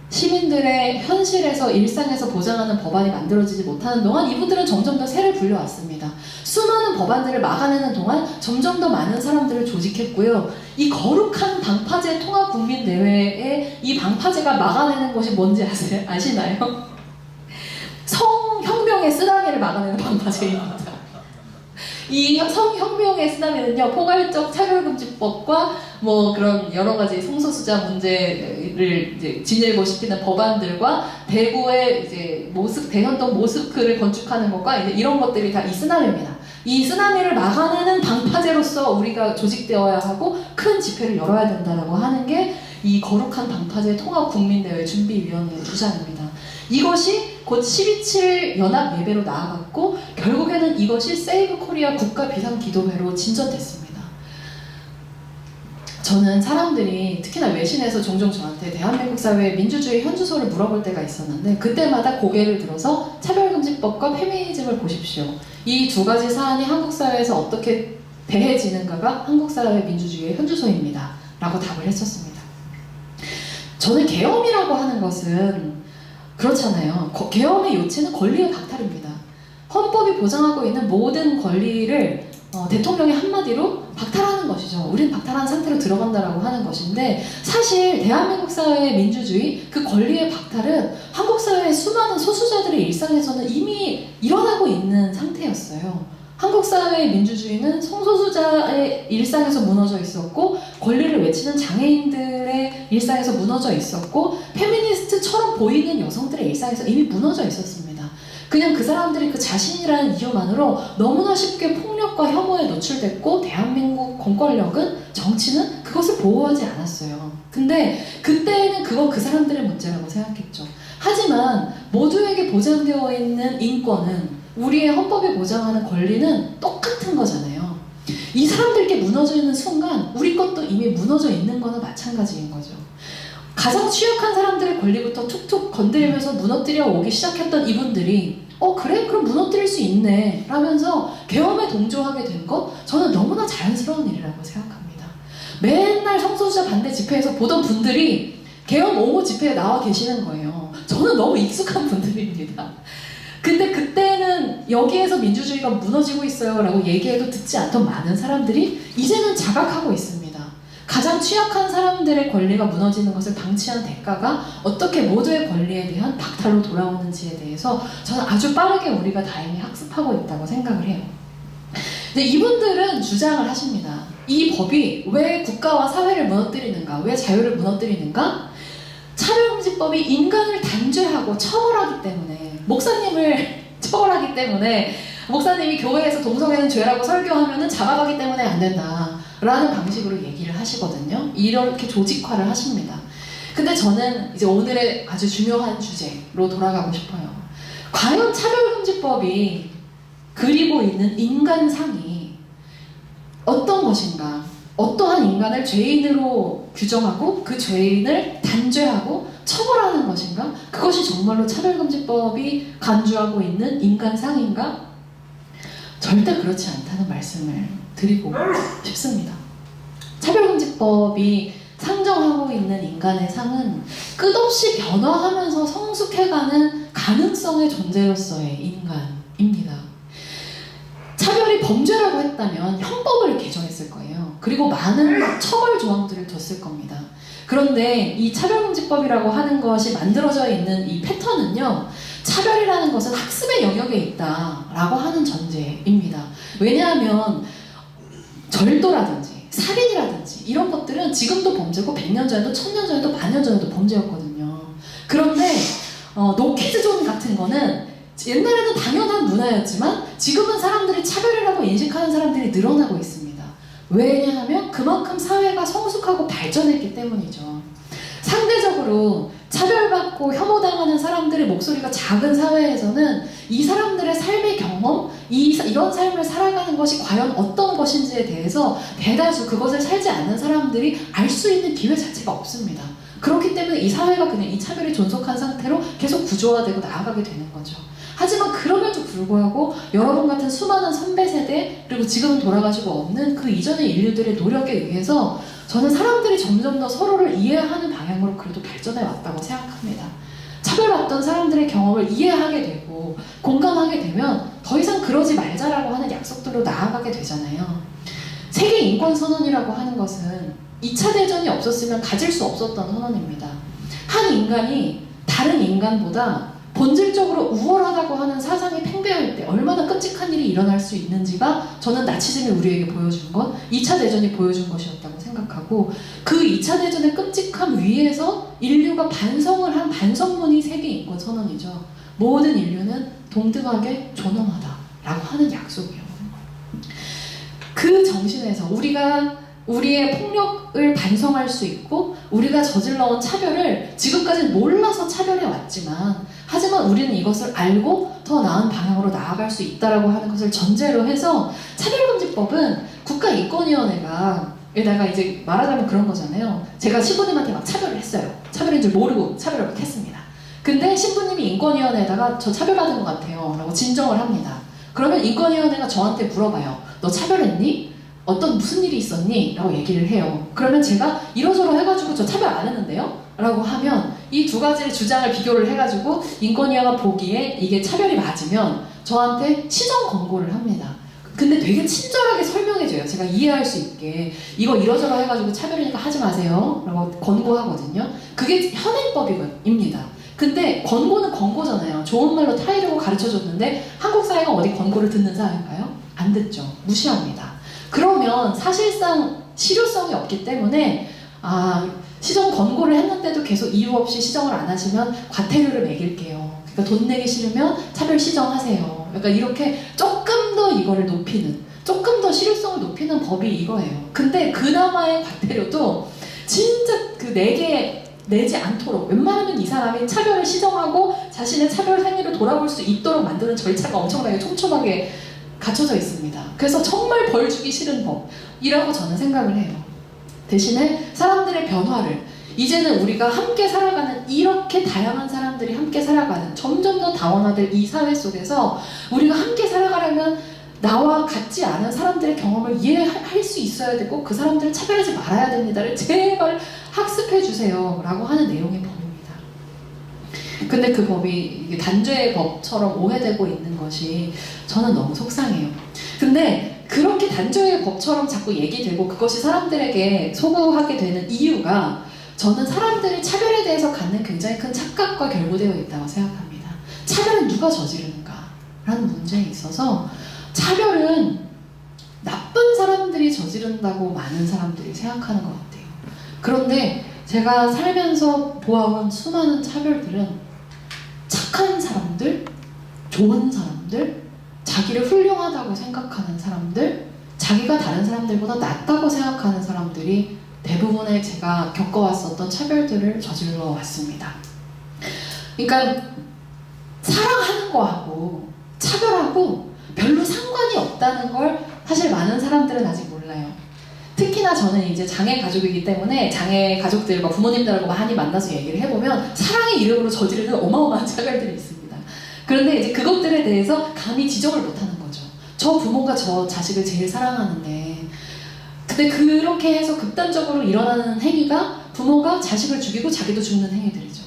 시민들의 현실에서 일상에서 보장하는 법안이 만들어지지 못하는 동안 이분들은 점점 더 세를 불려왔습니다. 수많은 법안들을 막아내는 동안 점점 더 많은 사람들을 조직했고요. 이 거룩한 방파제 통합국민대회에 이 방파제가 막아내는 것이 뭔지 아시나요? 성혁명의 쓰나미를 막아내는 방파제입니다. 이 성혁명의 쓰나미는요, 포괄적 차별금지법과 뭐 그런 여러 가지 성소수자 문제를 이제 진일보시키는 법안들과 대구의 이제 대현동 모스크를 건축하는 것과 이제 이런 것들이 다 이 쓰나미입니다. 이 쓰나미를 막아내는 방파제로서 우리가 조직되어야 하고 큰 집회를 열어야 된다라고 하는 게 이 거룩한 방파제 통합국민대회 준비위원회의 주장입니다. 이것이 곧 12.7 연합 예배로 나아갔고 결국에는 이것이 세이브 코리아 국가 비상기도회로 진전됐습니다. 저는 사람들이 특히나 외신에서 종종 저한테 대한민국 사회의 민주주의 현주소를 물어볼 때가 있었는데 그때마다 고개를 들어서 차별금지법과 페미니즘을 보십시오. 이 두 가지 사안이 한국 사회에서 어떻게 대해지는가가 한국 사회의 민주주의의 현주소입니다. 라고 답을 했었습니다. 저는 계엄이라고 하는 것은 그렇잖아요. 계엄의 요체는 권리의 박탈입니다. 헌법이 보장하고 있는 모든 권리를 대통령이 한마디로 박탈하는 것이죠. 우리는 박탈한 상태로 들어간다라고 하는 것인데 사실 대한민국 사회의 민주주의, 그 권리의 박탈은 한국 사회의 수많은 소수자들의 일상에서는 이미 일어나고 있는 상태였어요. 한국 사회의 민주주의는 성소수자의 일상에서 무너져 있었고 권리를 외치는 장애인들의 일상에서 무너져 있었고 페미니스트처럼 보이는 여성들의 일상에서 이미 무너져 있었습니다. 그냥 그 사람들이 그 자신이라는 이유만으로 너무나 쉽게 폭력과 혐오에 노출됐고 대한민국 공권력은 정치는 그것을 보호하지 않았어요. 근데 그때는 그건 그 사람들의 문제라고 생각했죠. 하지만 모두에게 보장되어 있는 인권은 우리의 헌법이 보장하는 권리는 똑같은 거잖아요. 이 사람들께 무너져 있는 순간 우리 것도 이미 무너져 있는 거나 마찬가지인 거죠. 가장 취약한 사람들의 권리부터 툭툭 건드리면서 무너뜨려 오기 시작했던 이분들이 그래? 그럼 무너뜨릴 수 있네 라면서 계엄에 동조하게 된 거 저는 너무나 자연스러운 일이라고 생각합니다. 맨날 성소수자 반대 집회에서 보던 분들이 계엄 옹호 집회에 나와 계시는 거예요. 저는 너무 익숙한 분들입니다. 근데 그때는 여기에서 민주주의가 무너지고 있어요 라고 얘기해도 듣지 않던 많은 사람들이 이제는 자각하고 있습니다. 가장 취약한 사람들의 권리가 무너지는 것을 방치한 대가가 어떻게 모두의 권리에 대한 박탈로 돌아오는지에 대해서 저는 아주 빠르게 우리가 다행히 학습하고 있다고 생각을 해요. 근데 이분들은 주장을 하십니다. 이 법이 왜 국가와 사회를 무너뜨리는가? 왜 자유를 무너뜨리는가? 차별금지법이 인간을 단죄하고 처벌하기 때문에 목사님을 처벌하기 때문에 목사님이 교회에서 동성애는 죄라고 설교하면 잡아가기 때문에 안 된다 라는 방식으로 얘기를 하시거든요. 이렇게 조직화를 하십니다. 근데 저는 이제 오늘의 아주 중요한 주제로 돌아가고 싶어요. 과연 차별금지법이 그리고 있는 인간상이 어떤 것인가? 어떠한 인간을 죄인으로 규정하고 그 죄인을 단죄하고 처벌하는 것인가? 그것이 정말로 차별금지법이 간주하고 있는 인간상인가? 절대 그렇지 않다는 말씀을 드리고 싶습니다. 차별금지법이 상정하고 있는 인간의 상은 끝없이 변화하면서 성숙해가는 가능성의 존재로서의 인간입니다. 차별이 범죄라고 했다면 형법을 개정했을 거예요. 그리고 많은 처벌 조항들을 뒀을 겁니다. 그런데 이 차별금지법이라고 하는 것이 만들어져 있는 이 패턴은요, 차별이라는 것은 학습의 영역에 있다라고 하는 전제입니다. 왜냐하면 절도라든지 살인이라든지 이런 것들은 지금도 범죄고 100년 전에도 1000년 전에도 1000년 전에도 범죄였거든요. 그런데 노키즈존 같은 거는 옛날에는 당연한 문화였지만 지금은 사람들이 차별이라고 인식하는 사람들이 늘어나고 있습니다. 왜냐하면 그만큼 사회가 성숙하고 발전했기 때문이죠. 상대적으로 차별받고 혐오당하는 사람들의 목소리가 작은 사회에서는 이 사람들의 삶의 경험, 이런 삶을 살아가는 것이 과연 어떤 것인지에 대해서 대다수 그것을 살지 않는 사람들이 알 수 있는 기회 자체가 없습니다. 그렇기 때문에 이 사회가 그냥 이 차별이 존속한 상태로 계속 구조화되고 나아가게 되는 거죠. 하지만 그럼에도 불구하고 여러분 같은 수많은 선배 세대, 그리고 지금은 돌아가시고 없는 그 이전의 인류들의 노력에 의해서 저는 사람들이 점점 더 서로를 이해하는 방향으로 그래도 발전해 왔다고 생각합니다. 차별받던 사람들의 경험을 이해하게 되고 공감하게 되면 더 이상 그러지 말자라고 하는 약속들로 나아가게 되잖아요. 세계인권선언이라고 하는 것은 2차 대전이 없었으면 가질 수 없었던 선언입니다. 한 인간이 다른 인간보다 본질적으로 우월하다고 하는 사상이 팽배할 때 얼마나 끔찍한 일이 일어날 수 있는지가 저는 나치즘이 우리에게 보여준 것, 2차 대전이 보여준 것이었다고 생각하고, 그 2차 대전의 끔찍함 위에서 인류가 반성을 한 반성문이 세계인권선언이죠. 모든 인류는 동등하게 존엄하다라고 하는 약속이에요. 그 정신에서 우리가 우리의 폭력을 반성할 수 있고, 우리가 저질러온 차별을 지금까지는 몰라서 차별해 왔지만, 하지만 우리는 이것을 알고 더 나은 방향으로 나아갈 수 있다라고 하는 것을 전제로 해서 차별금지법은 국가인권위원회가 에다가 이제 말하자면 그런 거잖아요. 제가 신부님한테 막 차별을 했어요. 차별인 줄 모르고 차별을 막 했습니다. 근데 신부님이 인권위원회에다가 저 차별받은 것 같아요 라고 진정을 합니다. 그러면 인권위원회가 저한테 물어봐요. 너 차별했니? 무슨 일이 있었니? 라고 얘기를 해요. 그러면 제가 이러저러 해가지고 저 차별 안 했는데요? 라고 하면 이 두 가지의 주장을 비교를 해가지고 인권위원회가 보기에 이게 차별이 맞으면 저한테 시정 권고를 합니다. 근데 되게 친절하게 설명해줘요. 제가 이해할 수 있게. 이거 이러저러 해가지고 차별이니까 하지 마세요 라고 권고하거든요. 그게 현행법입니다. 근데 권고는 권고잖아요. 좋은 말로 타이르고 가르쳐줬는데 한국 사회가 어디 권고를 듣는 사회인가요? 안 듣죠. 무시합니다. 그러면 사실상 실효성이 없기 때문에 시정 권고를 했는데도 계속 이유 없이 시정을 안 하시면 과태료를 매길게요. 그러니까 돈 내기 싫으면 차별 시정하세요. 그러니까 이렇게 조금 더 이거를 높이는, 조금 더 실효성을 높이는 법이 이거예요. 근데 그나마의 과태료도 진짜 그 4개 내지 않도록 웬만하면 이 사람이 차별을 시정하고 자신의 차별 행위를 돌아볼 수 있도록 만드는 절차가 엄청나게 촘촘하게 갖춰져 있습니다. 그래서 정말 벌 주기 싫은 법이라고 저는 생각을 해요. 대신에 사람들의 변화를, 이제는 우리가 함께 살아가는, 이렇게 다양한 사람들이 함께 살아가는 점점 더 다원화될 이 사회 속에서 우리가 함께 살아가려면 나와 같지 않은 사람들의 경험을 이해할 수 있어야 되고 그 사람들을 차별하지 말아야 됩니다를 제발 학습해 주세요 라고 하는 내용의 법입니다. 근데 그 법이 이게 단죄의 법처럼 오해되고 있는 것이 저는 너무 속상해요. 근데 그렇게 단죄의 법처럼 자꾸 얘기되고 그것이 사람들에게 소구하게 되는 이유가, 저는 사람들이 차별에 대해서 갖는 굉장히 큰 착각과 결부되어 있다고 생각합니다. 차별은 누가 저지르는가 라는 문제에 있어서 차별은 나쁜 사람들이 저지른다고 많은 사람들이 생각하는 것 같아요. 그런데 제가 살면서 보아온 수많은 차별들은 착한 사람들, 좋은 사람들, 자기를 훌륭하다고 생각하는 사람들, 자기가 다른 사람들보다 낫다고 생각하는 사람들이 대부분의 제가 겪어왔었던 차별들을 저질러 왔습니다. 그러니까 사랑하는 거하고 차별하고 별로 상관이 없다는 걸 사실 많은 사람들은 아직 몰라요. 특히나 저는 이제 장애 가족이기 때문에 장애 가족들과 부모님들하고 많이 만나서 얘기를 해보면 사랑의 이름으로 저지르는 어마어마한 차별들이 있습니다. 그런데 이제 그것들에 대해서 감히 지적을 못하는 거죠. 저 부모가 저 자식을 제일 사랑하는데, 근데 그렇게 해서 극단적으로 일어나는 행위가 부모가 자식을 죽이고 자기도 죽는 행위들이죠.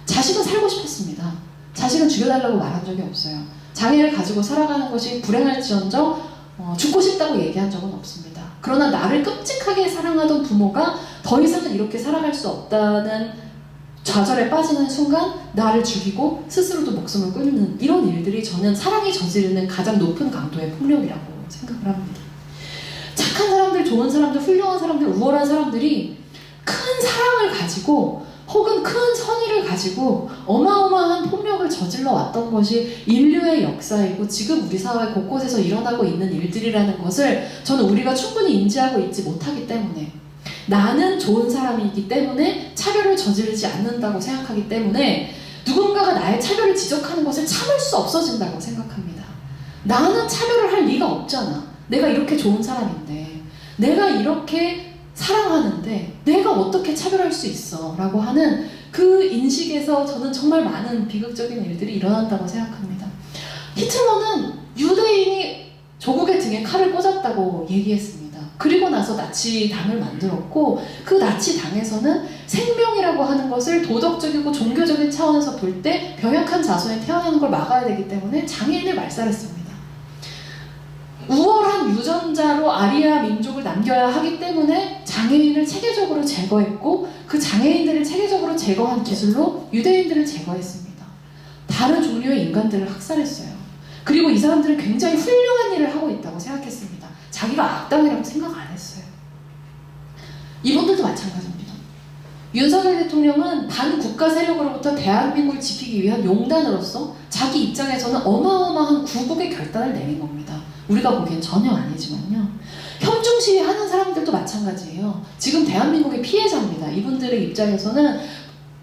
자식은 살고 싶었습니다. 자식은 죽여달라고 말한 적이 없어요. 장애를 가지고 살아가는 것이 불행할지언정 죽고 싶다고 얘기한 적은 없습니다. 그러나 나를 끔찍하게 사랑하던 부모가 더 이상은 이렇게 살아갈 수 없다는 좌절에 빠지는 순간 나를 죽이고 스스로도 목숨을 끊는 이런 일들이 저는 사랑이 저지르는 가장 높은 강도의 폭력이라고 생각을 합니다. 착한 사람들, 좋은 사람들, 훌륭한 사람들, 우월한 사람들이 큰 사랑을 가지고 혹은 큰 선의를 가지고 어마어마한 폭력을 저질러 왔던 것이 인류의 역사이고 지금 우리 사회 곳곳에서 일어나고 있는 일들이라는 것을 저는 우리가 충분히 인지하고 있지 못하기 때문에, 나는 좋은 사람이기 때문에 차별을 저지르지 않는다고 생각하기 때문에 누군가가 나의 차별을 지적하는 것을 참을 수 없어진다고 생각합니다. 나는 차별을 할 리가 없잖아. 내가 이렇게 좋은 사람인데, 내가 이렇게 사랑하는데 내가 어떻게 차별할 수 있어? 라고 하는 그 인식에서 저는 정말 많은 비극적인 일들이 일어난다고 생각합니다. 히틀러는 유대인이 조국의 등에 칼을 꽂았다고 얘기했습니다. 그리고 나서 나치당을 만들었고, 그 나치당에서는 생명이라고 하는 것을 도덕적이고 종교적인 차원에서 볼 때 병약한 자손이 태어나는 걸 막아야 되기 때문에 장애인을 말살했습니다. 우월한 유전자로 아리아 민족을 남겨야 하기 때문에 장애인을 체계적으로 제거했고, 그 장애인들을 체계적으로 제거한 기술로 유대인들을 제거했습니다. 다른 종류의 인간들을 학살했어요. 그리고 이 사람들은 굉장히 훌륭한 일을 하고 있다고 생각했습니다. 자기가 악당이라고 생각 안 했어요. 이분들도 마찬가지입니다. 윤석열 대통령은 반국가 세력으로부터 대한민국을 지키기 위한 용단으로서 자기 입장에서는 어마어마한 구국의 결단을 내린 겁니다. 우리가 보기엔 전혀 아니지만요. 현중 시위하는 사람들도 마찬가지예요. 지금 대한민국의 피해자입니다. 이분들의 입장에서는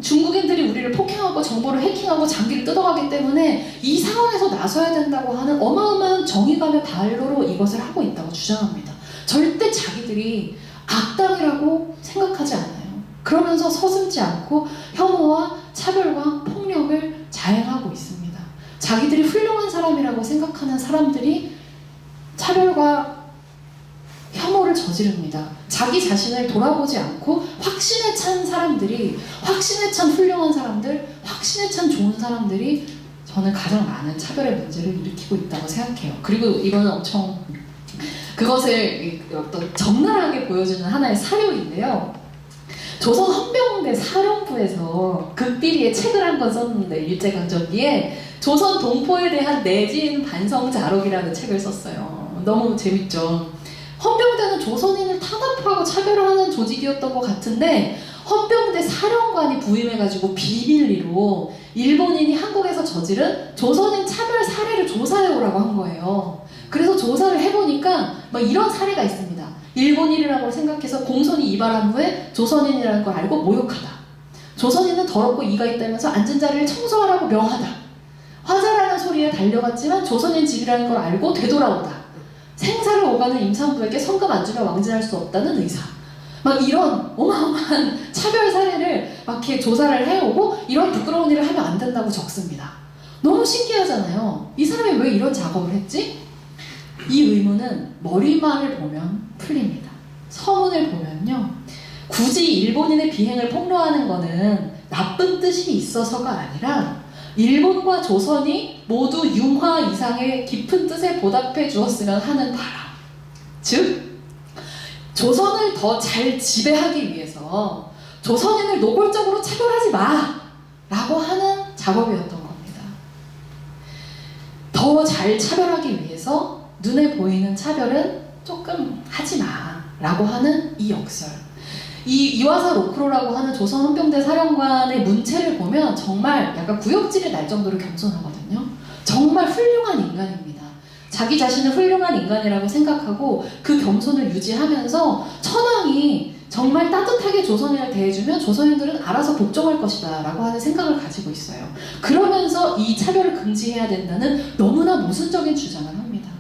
중국인들이 우리를 폭행하고 정보를 해킹하고 장기를 뜯어가기 때문에 이 상황에서 나서야 된다고 하는 어마어마한 정의감의 발로로 이것을 하고 있다고 주장합니다. 절대 자기들이 악당이라고 생각하지 않아요. 그러면서 서슴지 않고 혐오와 차별과 폭력을 자행하고 있습니다. 자기들이 훌륭한 사람이라고 생각하는 사람들이 차별과 혐오를 저지릅니다. 자기 자신을 돌아보지 않고 확신에 찬 사람들이, 확신에 찬 훌륭한 사람들, 확신에 찬 좋은 사람들이 저는 가장 많은 차별의 문제를 일으키고 있다고 생각해요. 그리고 이거는 엄청 그것을 어떤 적나라하게 보여주는 하나의 사료인데요. 조선 헌병대 사령부에서 극비리에 책을 한 권 썼는데, 일제강점기에 조선 동포에 대한 내진 반성 자록이라는 책을 썼어요. 너무 재밌죠. 헌병대는 조선인을 탄압하고 차별하는 조직이었던 것 같은데, 헌병대 사령관이 부임해가지고 비밀리로 일본인이 한국에서 저지른 조선인 차별 사례를 조사해오라고 한 거예요. 그래서 조사를 해보니까 막 이런 사례가 있습니다. 일본인이라고 생각해서 공손히 이발한 후에 조선인이라는 걸 알고 모욕하다. 조선인은 더럽고 이가 있다면서 앉은 자리를 청소하라고 명하다. 화자라는 소리에 달려갔지만 조선인 집이라는 걸 알고 되돌아오다. 생사를 오가는 임산부에게 성금 안 주면 왕진할 수 없다는 의사. 막 이런 어마어마한 차별 사례를 막 이렇게 조사를 해오고, 이런 부끄러운 일을 하면 안 된다고 적습니다. 너무 신기하잖아요. 이 사람이 왜 이런 작업을 했지? 이 의문은 머리말을 보면 풀립니다. 서문을 보면요, 굳이 일본인의 비행을 폭로하는 거는 나쁜 뜻이 있어서가 아니라 일본과 조선이 모두 융화 이상의 깊은 뜻에 보답해 주었으면 하는 바람. 즉, 조선을 더 잘 지배하기 위해서 조선인을 노골적으로 차별하지 마! 라고 하는 작업이었던 겁니다. 더 잘 차별하기 위해서 눈에 보이는 차별은 조금 하지 마! 라고 하는 이 역설. 이 이와사 로크로라고 하는 조선 헌병대 사령관의 문체를 보면 정말 약간 구역질이 날 정도로 겸손하거든요. 정말 훌륭한 인간입니다. 자기 자신을 훌륭한 인간이라고 생각하고 그 겸손을 유지하면서 천황이 정말 따뜻하게 조선인을 대해주면 조선인들은 알아서 복종할 것이다 라고 하는 생각을 가지고 있어요. 그러면서 이 차별을 금지해야 된다는 너무나 모순적인 주장을 합니다.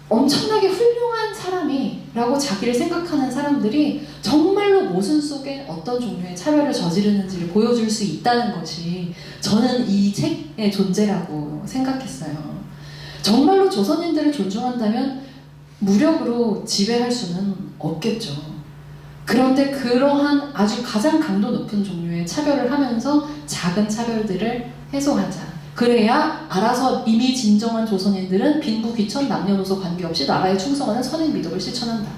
엄청나게 훌륭한 사람이라고 자기를 생각하는 사람들이 정말로 모순 속에 어떤 종류의 차별을 저지르는지를 보여줄 수 있다는 것이 저는 이 책의 존재라고 생각했어요. 정말로 조선인들을 존중한다면 무력으로 지배할 수는 없겠죠. 그런데 그러한 아주 가장 강도 높은 종류의 차별을 하면서 작은 차별들을 해소하자. 그래야 알아서 이미 진정한 조선인들은 빈부, 귀천, 남녀노소 관계없이 나라에 충성하는 선행 미덕을 실천한다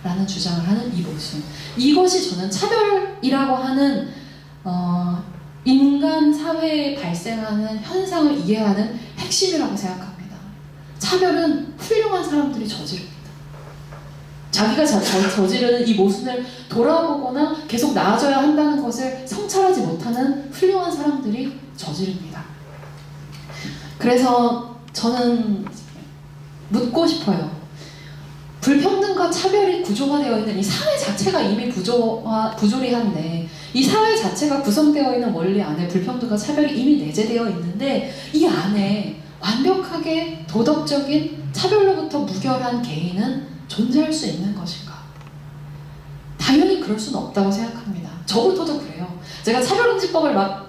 라는 주장을 하는 이 모습, 이것이 저는 차별이라고 하는 인간 사회에 발생하는 현상을 이해하는 핵심이라고 생각합니다. 차별은 훌륭한 사람들이 저지릅니다. 자기가 저지르는 이 모순을 돌아보거나 계속 나아져야 한다는 것을 성찰하지 못하는 훌륭한 사람들이 저지릅니다. 그래서 저는 묻고 싶어요. 불평등과 차별이 구조화되어 있는 이 사회 자체가 이미 부조리한데, 이 사회 자체가 구성되어 있는 원리 안에 불평등과 차별이 이미 내재되어 있는데, 이 안에 완벽하게 도덕적인 차별로부터 무결한 개인은 존재할 수 있는 것인가? 당연히 그럴 수는 없다고 생각합니다. 저부터도 그래요. 제가 차별금지법을 막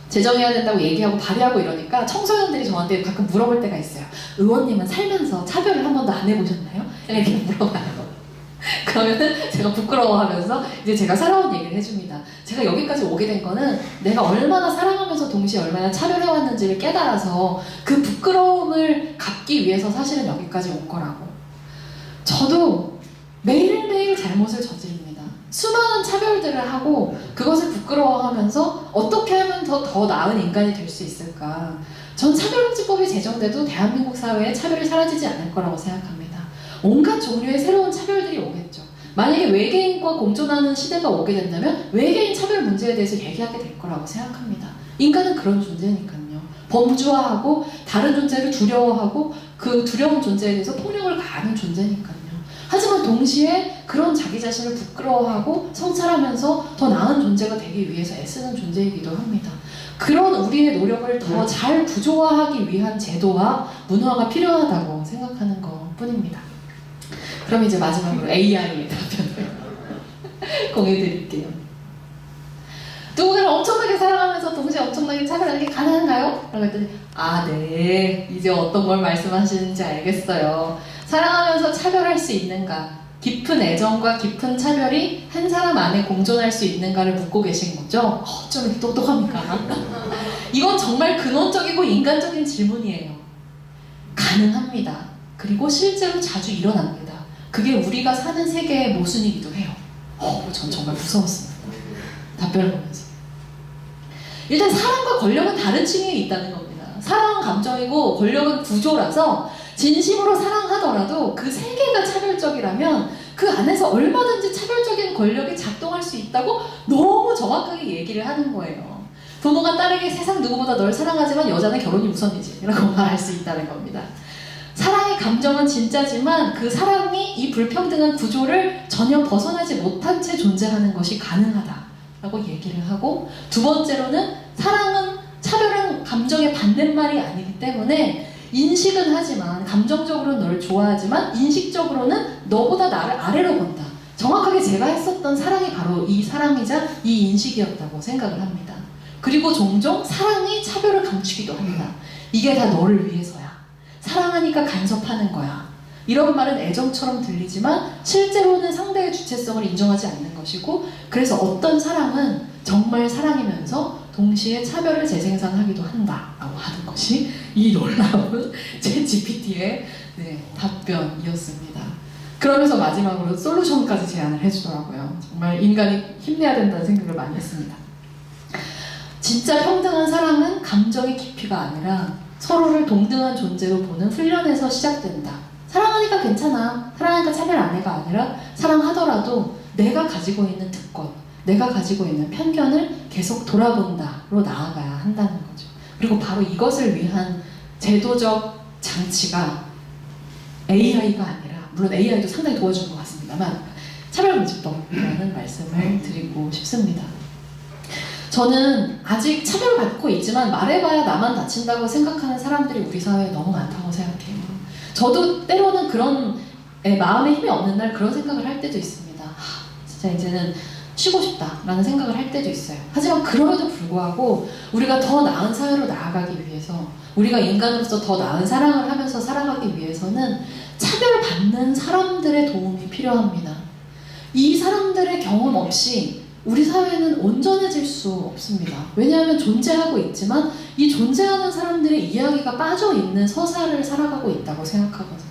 제정해야 된다고 얘기하고 발의하고 이러니까 청소년들이 저한테 가끔 물어볼 때가 있어요. 의원님은 살면서 차별을 한 번도 안 해보셨나요? 이렇게 물어봐요. 그러면은 제가 부끄러워하면서 이제 제가 살아온 얘기를 해줍니다. 제가 여기까지 오게 된 거는 내가 얼마나 사랑하면서 동시에 얼마나 차별해왔는지를 깨달아서 그 부끄러움을 갚기 위해서 사실은 여기까지 온 거라고. 저도 매일매일 잘못을 저지릅니다. 수많은 차별들을 하고 그것을 부끄러워하면서 어떻게 하면 더 나은 인간이 될 수 있을까. 전 차별금지법이 제정돼도 대한민국 사회에 차별이 사라지지 않을 거라고 생각합니다. 온갖 종류의 새로운 차별들이 오겠죠. 만약에 외계인과 공존하는 시대가 오게 된다면 외계인 차별 문제에 대해서 얘기하게 될 거라고 생각합니다. 인간은 그런 존재니까요. 범주화하고 다른 존재를 두려워하고 그 두려운 존재에 대해서 폭력을 가하는 존재니까요. 하지만 동시에 그런 자기 자신을 부끄러워하고 성찰하면서 더 나은 존재가 되기 위해서 애쓰는 존재이기도 합니다. 그런 우리의 노력을 더 잘 구조화하기 위한 제도와 문화가 필요하다고 생각하는 것 뿐입니다. 그럼 이제 마지막으로 AI의 답변을 공유드릴게요. 누군가를 엄청나게 사랑하면서 동시에 엄청나게 차별하는 게 가능한가요? 라고 했더니 네, 이제 어떤 걸 말씀하시는지 알겠어요. 사랑하면서 차별할 수 있는가? 깊은 애정과 깊은 차별이 한 사람 안에 공존할 수 있는가를 묻고 계신 거죠? 좀 이렇게 똑똑합니까? 이건 정말 근원적이고 인간적인 질문이에요. 가능합니다. 그리고 실제로 자주 일어납니다. 그게 우리가 사는 세계의 모순이기도 해요. 전 정말 무서웠습니다. 답변을 보면서. 일단 사랑과 권력은 다른 층위에 있다는 겁니다. 사랑은 감정이고 권력은 구조라서 진심으로 사랑하더라도 그 세계가 차별적이라면 그 안에서 얼마든지 차별적인 권력이 작동할 수 있다고 너무 정확하게 얘기를 하는 거예요. 부모가 딸에게 세상 누구보다 널 사랑하지만 여자는 결혼이 우선이지 라고 말할 수 있다는 겁니다. 사랑의 감정은 진짜지만 그 사랑이 이 불평등한 구조를 전혀 벗어나지 못한 채 존재하는 것이 가능하다라고 얘기를 하고, 두 번째로는 사랑은 차별은 감정의 반대말이 아니기 때문에 인식은 하지만 감정적으로는 널 좋아하지만 인식적으로는 너보다 나를 아래로 본다. 정확하게 제가 했었던 사랑이 바로 이 사랑이자 이 인식이었다고 생각을 합니다. 그리고 종종 사랑이 차별을 감추기도 합니다. 이게 다 너를 위해서야. 사랑하니까 간섭하는 거야. 이런 말은 애정처럼 들리지만 실제로는 상대의 주체성을 인정하지 않는 것이고, 그래서 어떤 사랑은 정말 사랑이면서 동시에 차별을 재생산하기도 한다라고 하는 것이 이 놀라운 챗GPT의 답변이었습니다. 그러면서 마지막으로 솔루션까지 제안을 해주더라고요. 정말 인간이 힘내야 된다는 생각을 많이 했습니다. 진짜 평등한 사랑은 감정의 깊이가 아니라 서로를 동등한 존재로 보는 훈련에서 시작된다. 사랑하니까 괜찮아, 사랑하니까 차별 안 해가 아니라 사랑하더라도 내가 가지고 있는 특권, 내가 가지고 있는 편견을 계속 돌아본다로 나아가야 한다는 거죠. 그리고 바로 이것을 위한 제도적 장치가 AI가 아니라, 물론 AI도 상당히 도와준 것 같습니다만, 차별금지법이라는 말씀을 드리고 싶습니다. 저는 아직 차별받고 있지만 말해봐야 나만 다친다고 생각하는 사람들이 우리 사회에 너무 많다고 생각해요. 저도 때로는 그런 마음에 힘이 없는 날 그런 생각을 할 때도 있습니다. 진짜 이제는 쉬고 싶다라는 생각을 할 때도 있어요. 하지만 그럼에도 불구하고 우리가 더 나은 사회로 나아가기 위해서, 우리가 인간으로서 더 나은 사랑을 하면서 살아가기 위해서는 차별받는 사람들의 도움이 필요합니다. 이 사람들의 경험 없이 우리 사회는 온전해질 수 없습니다. 왜냐하면 존재하고 있지만 이 존재하는 사람들의 이야기가 빠져있는 서사를 살아가고 있다고 생각하거든요.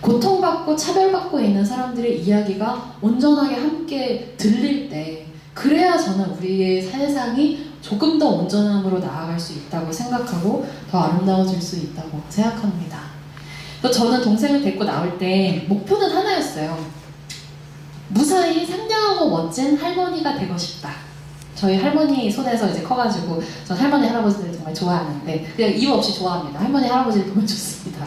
고통받고 차별받고 있는 사람들의 이야기가 온전하게 함께 들릴 때 그래야 저는 우리의 세상이 조금 더 온전함으로 나아갈 수 있다고 생각하고 더 아름다워질 수 있다고 생각합니다. 또 저는 동생을 데리고 나올 때 목표는 하나였어요. 무사히 상냥하고 멋진 할머니가 되고 싶다. 저희 할머니 손에서 이제 커가지고 전 할머니 할아버지들을 정말 좋아하는데 그냥 이유 없이 좋아합니다. 할머니 할아버지를 보면 좋습니다.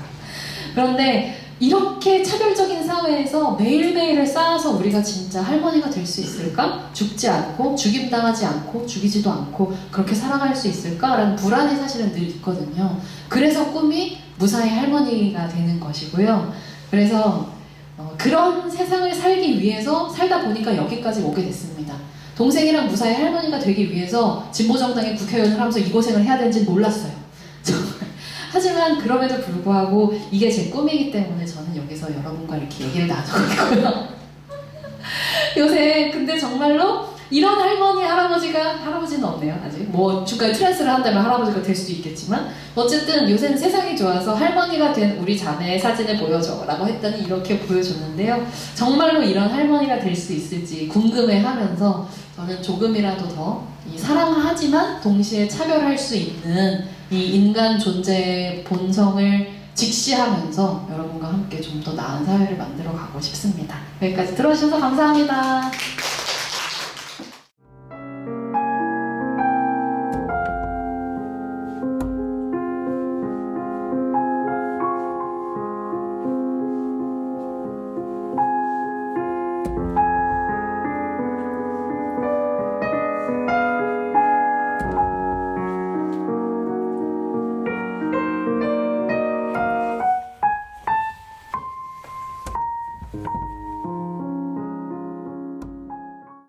그런데 이렇게 차별적인 사회에서 매일매일을 쌓아서 우리가 진짜 할머니가 될 수 있을까? 죽지 않고 죽임당하지 않고 죽이지도 않고 그렇게 살아갈 수 있을까라는 불안이 사실은 늘 있거든요. 그래서 꿈이 무사히 할머니가 되는 것이고요. 그래서 그런 세상을 살기 위해서 살다 보니까 여기까지 오게 됐습니다. 동생이랑 무사히 할머니가 되기 위해서 진보정당의 국회의원을 하면서 이 고생을 해야 되는지는 몰랐어요. 정말. 하지만 그럼에도 불구하고 이게 제 꿈이기 때문에 저는 여기서 여러분과 이렇게 얘기를 나누고 있고요. 요새 근데 정말로 이런 할머니, 할아버지는 없네요 아직. 뭐 중간에 트랜스를 한다면 할아버지가 될 수도 있겠지만 어쨌든 요새는 세상이 좋아서 할머니가 된 우리 자매의 사진을 보여줘 라고 했더니 이렇게 보여줬는데요. 정말로 이런 할머니가 될 수 있을지 궁금해하면서 저는 조금이라도 더 이 사랑하지만 동시에 차별할 수 있는 이 인간 존재의 본성을 직시하면서 여러분과 함께 좀 더 나은 사회를 만들어 가고 싶습니다. 여기까지 들어주셔서 감사합니다.